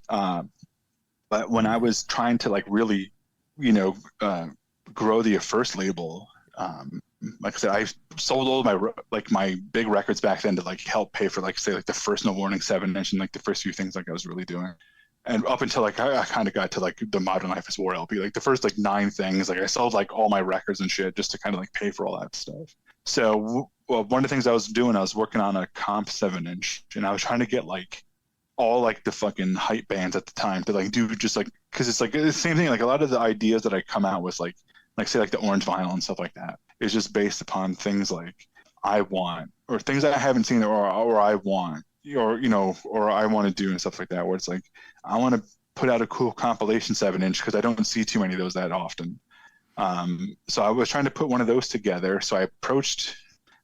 But when I was trying to like really, grow the first label, like I said, I sold all my big records back then to like help pay for like say like the first No Warning 7-inch and like the first few things like I was really doing. And up until like I kind of got to like the Modern Life is War LP, like the first like 9 things, like I sold like all my records and shit just to kind of like pay for all that stuff. So one of the things I was doing, I was working on a comp 7-inch, and I was trying to get like all like the fucking hype bands at the time to like do just like, because it's like the same thing. Like a lot of the ideas that I come out with, like say like the orange vinyl and stuff like that, is just based upon things like I want, or things that I haven't seen, or I want, or or I want to do and stuff like that. Where it's like I want to put out a cool compilation 7-inch because I don't see too many of those that often. So I was trying to put one of those together. So I approached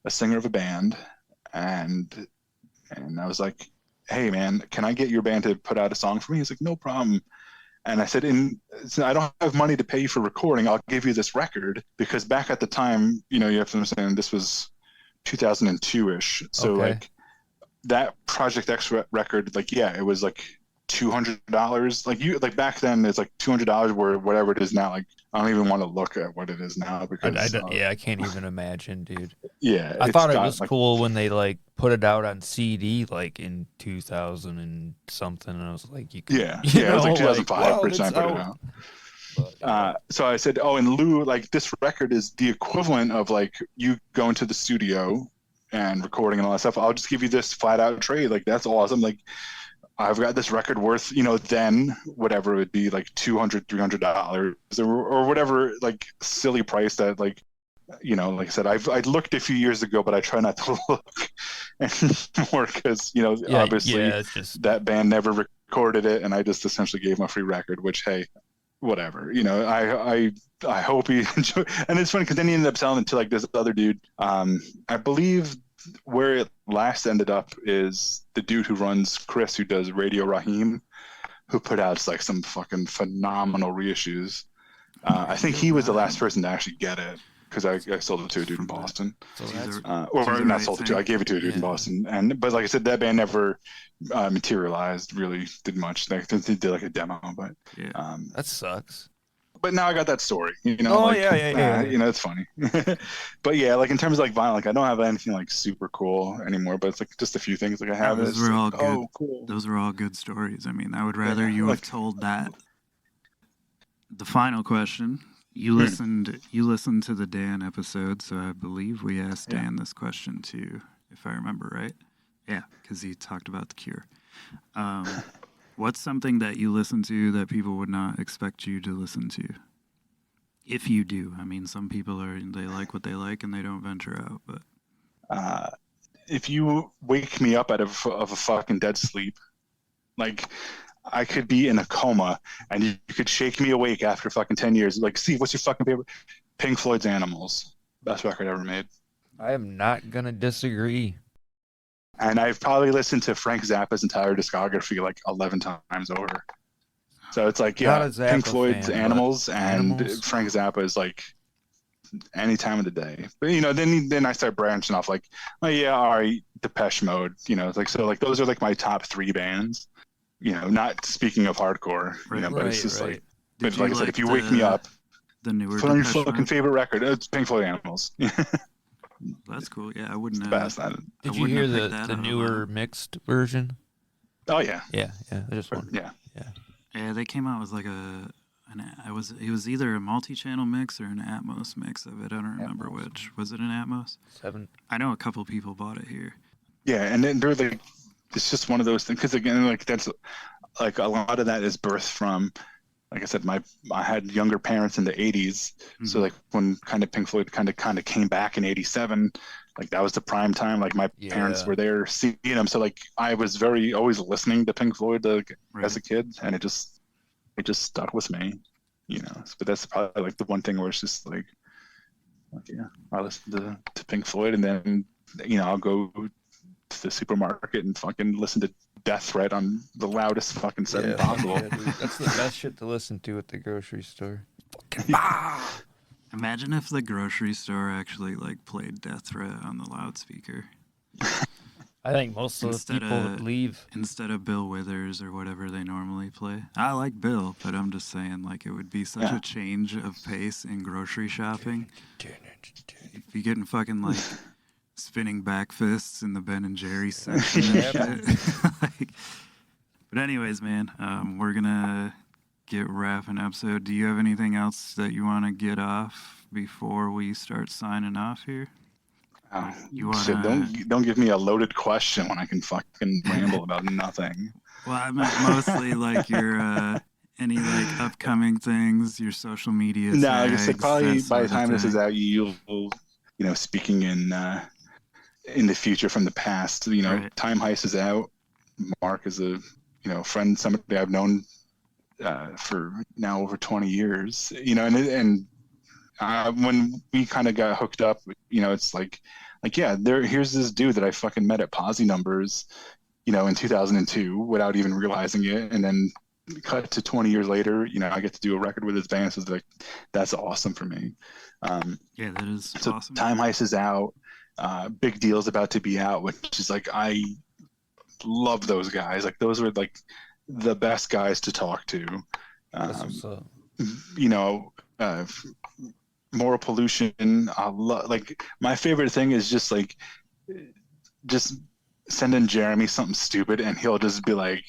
a singer of a band, and I was like, "Hey man, can I get your band to put out a song for me?" He's like, "No problem." And I said, I don't have money to pay you for recording. I'll give you this record, because back at the time, you have to understand this was 2002-ish. So like that Project X record, like, yeah, it was like $200. Like back then it's like $200, where whatever it is now, like I don't even want to look at what it is now, because I can't even imagine, dude. Yeah, I thought it was like, cool when they like put it out on CD like in 2000 and something, and I was like, it was like 2005 for time put it out. But, so I said, oh, in lieu, like this record is the equivalent of like you going to the studio and recording and all that stuff. I'll just give you this flat out trade. Like that's awesome. Like I've got this record worth, then whatever it would be, like $200, $300 or whatever, like silly price that like, like I said, I looked a few years ago, but I try not to look anymore because, obviously that band never recorded it, and I just essentially gave him a free record, which, hey, whatever, I hope he enjoyed. And it's funny because then he ended up selling it to like this other dude. I believe where it last ended up is the dude who runs Chris, who does Radio Raheem, who put out like some fucking phenomenal reissues. I think he was the last person to actually get it, because I sold it to a dude in Boston. So or not sold it to, I gave it to a dude in Boston. But like I said, that band never materialized, really did much. They did like a demo, but that sucks. But now I got that story, yeah. It's funny. But yeah, like in terms of like vinyl, like I don't have anything like super cool anymore, but it's like just a few things like I have. Those were all like, good. Oh, cool. Those were all good stories. I mean, I would rather you have told that. The final question. You listened to the Dan episode, so I believe we asked Dan this question too, if I remember right. Yeah, because he talked about The Cure. What's something that you listen to that people would not expect you to listen to? If you do. I mean, some people they like what they like and they don't venture out, but if you wake me up out of a fucking dead sleep, like I could be in a coma and you could shake me awake after fucking 10 years. Like, Steve, what's your fucking favorite? Pink Floyd's Animals. Best record ever made. I am not going to disagree. And I've probably listened to Frank Zappa's entire discography like 11 times over. So it's like, Pink Floyd's Animals and Frank Zappa is like any time of the day. But, then I start branching off like, all right, Depeche Mode, it's like, so like those are like my top 3 bands. Not speaking of hardcore, but it's just like, but like I said, if you wake me up, the newer put on your fucking favorite record. It's Pink Floyd Animals. That's cool. Yeah, I wouldn't have. Did you hear the newer mixed version? Oh yeah. Yeah. I just wondered. Yeah. Yeah, they came out with like it was either a multi-channel mix or an Atmos mix of it. I don't remember which. Was it an Atmos? 7. I know a couple people bought it here. Yeah, and then they're like, it's just one of those things, because again, like that's like a lot of that is birthed from, like I said, I had younger parents in the 80s, so like when kind of Pink Floyd kind of came back in 87, like that was the prime time. Like my parents were there seeing them, so like I was always listening to Pink Floyd as a kid, and it just stuck with me, But that's probably like the one thing where it's just like I listen to Pink Floyd, and then I'll go to the supermarket and fucking listen to Death Threat on the loudest fucking setting possible. Yeah, dude. That's the best shit to listen to at the grocery store. Imagine if the grocery store actually like played Death Threat on the loudspeaker. I think most of the people would leave. Instead of Bill Withers or whatever they normally play. I like Bill, but I'm just saying like it would be such a change of pace in grocery shopping. You'd be getting fucking like spinning back fists in the Ben and Jerry's section and shit. But anyways, man, we're gonna get wrapping up. So do you have anything else that you want to get off before we start signing off here? Don't give me a loaded question when I can fucking ramble about nothing. Well, I meant mostly like your any like upcoming things, your social media No, like I said, tags, that probably by the sort of time this is thing. out, you'll, speaking in the future from the past. Right. Time Heist is out. Mark is a friend, somebody I've known for now over 20 years. When we kind of got hooked up, it's like yeah, here's this dude that I fucking met at Posse Numbers, in 2002 without even realizing it, and then cut to 20 years later, I get to do a record with his band. So it's like, that's awesome for me. Yeah, that is So awesome. Time Heist is out. Big Deal's about to be out, which is like, I love those guys. Like, those were like the best guys to talk to. That's what's up. Uh, Moral Pollution. Like, my favorite thing is just like, just sending Jeremy something stupid and he'll just be like,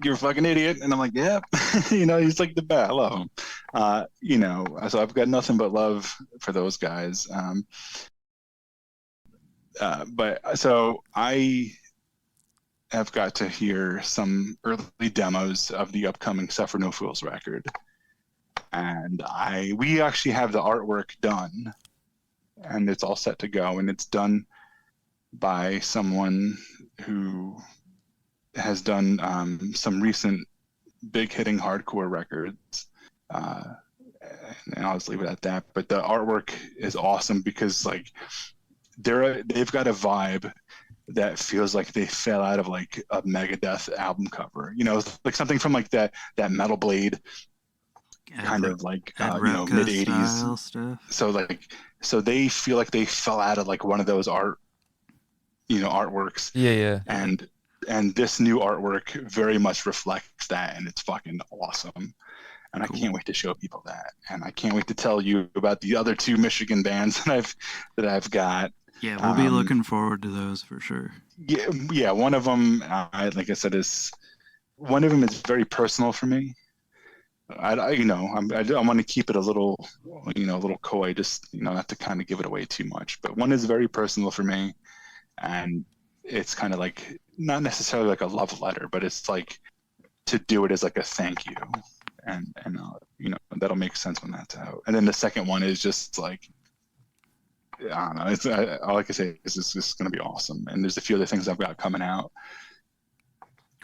you're a fucking idiot. And I'm like, yep. He's like the best. I love him. So I've got nothing but love for those guys. But so I have got to hear some early demos of the upcoming Suffer No Fools record. And we actually have the artwork done and it's all set to go, and it's done by someone who has done some recent big hitting hardcore records. And I'll just leave it at that. But the artwork is awesome because like they've got a vibe that feels like they fell out of like a Megadeth album cover. Like something from like that Metal Blade kind of like mid 80s stuff. So they feel like they fell out of like one of those artworks. Yeah. And this new artwork very much reflects that, and it's fucking awesome. And cool. I can't wait to show people that, and I can't wait to tell you about the other two Michigan bands that I've got. Yeah, we'll be looking forward to those for sure. Yeah. One of them, like I said, is very personal for me. I want to keep it a little coy, just not to kind of give it away too much. But one is very personal for me, and it's kind of like not necessarily like a love letter, but it's like to do it as like a thank you, and that'll make sense when that's out. And then the second one is just like, I don't know. It's like I say, it's just going to be awesome. And there's a few other things I've got coming out,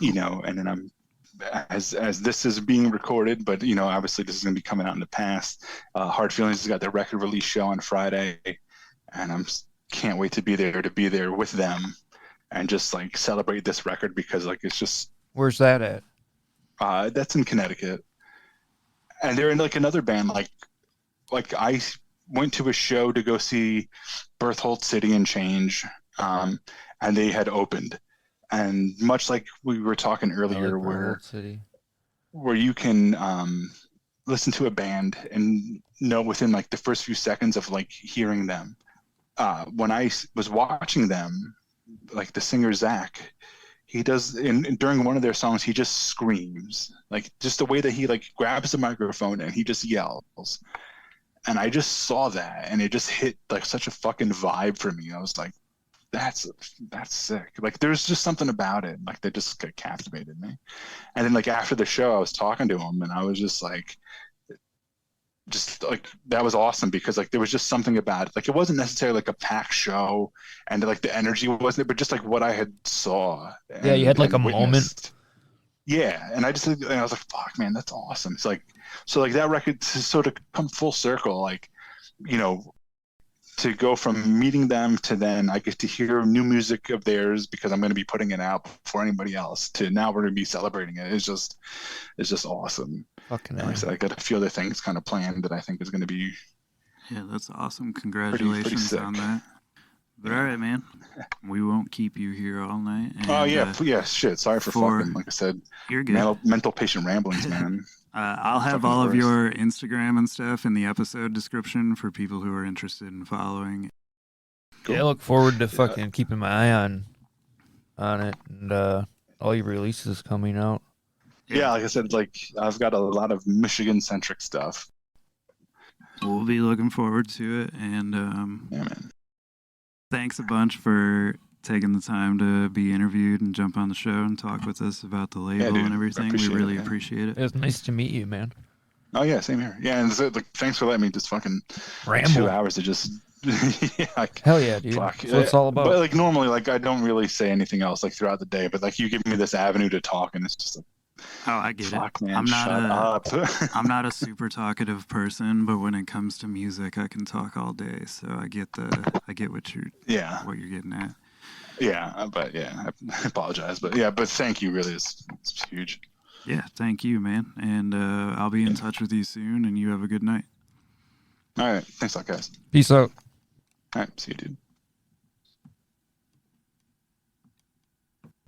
and then I'm. As this is being recorded, but obviously this is going to be coming out in the past. Hard Feelings has got their record release show on Friday, and can't wait to be there with them and just like celebrate this record because like it's just. Where's that at? That's in Connecticut, and they're in like another band. Like I went to a show to go see Berthold City and Change, and they had opened. And much like we were talking earlier, where you can listen to a band and know within like the first few seconds of like hearing them. When I was watching them, like the singer Zach, he does during one of their songs, he just screams, like just the way that he like grabs the microphone and he just yells. And I just saw that, and it just hit like such a fucking vibe for me. I was like, that's sick. Like there's just something about it like that just captivated me. And then like after the show I was talking to him and I was just like that was awesome because like there was just something about it. Like it wasn't necessarily like a packed show and like the energy wasn't, but just like what I had saw. Yeah, you had like a moment. Yeah, and I was like, fuck man, that's awesome. It's like so like that record to sort of come full circle, like to go from meeting them to then I get to hear new music of theirs because I'm going to be putting it out before anybody else to now we're going to be celebrating it. It's just awesome. Fucking like I said, I got a few other things kind of planned that I think is going to be. Yeah, that's awesome. Congratulations on that. But all right, man, we won't keep you here all night. And, shit. Sorry for fucking, like I said, you're good. Mental patient ramblings, man. I'll have all of your Instagram and stuff in the episode description for people who are interested in following. Cool. Yeah, I look forward to fucking keeping my eye on it and all your releases coming out. Yeah, like I said, like I've got a lot of Michigan-centric stuff. We'll be looking forward to it, and yeah, man. Thanks a bunch for taking the time to be interviewed and jump on the show and talk with us about the label dude, and everything. We really appreciate it. It was nice to meet you, man. Oh yeah, same here. Yeah, and so, like, thanks for letting me just fucking Ramble. 2 hours to just Hell yeah, dude. fuck. That's what it's all about. But like normally, like I don't really say anything else like throughout the day. But like you give me this avenue to talk, and it's just like, Oh, I get fuck, it. man, shut up. I'm not a super talkative person, but when it comes to music, I can talk all day. So I get what you're getting at. Yeah, but yeah, I apologize, but yeah, but thank you. Really, it's huge. Yeah, thank you, man. And I'll be in touch with you soon. And you have a good night. All right, thanks a lot, guys. Peace out. All right, see you, dude.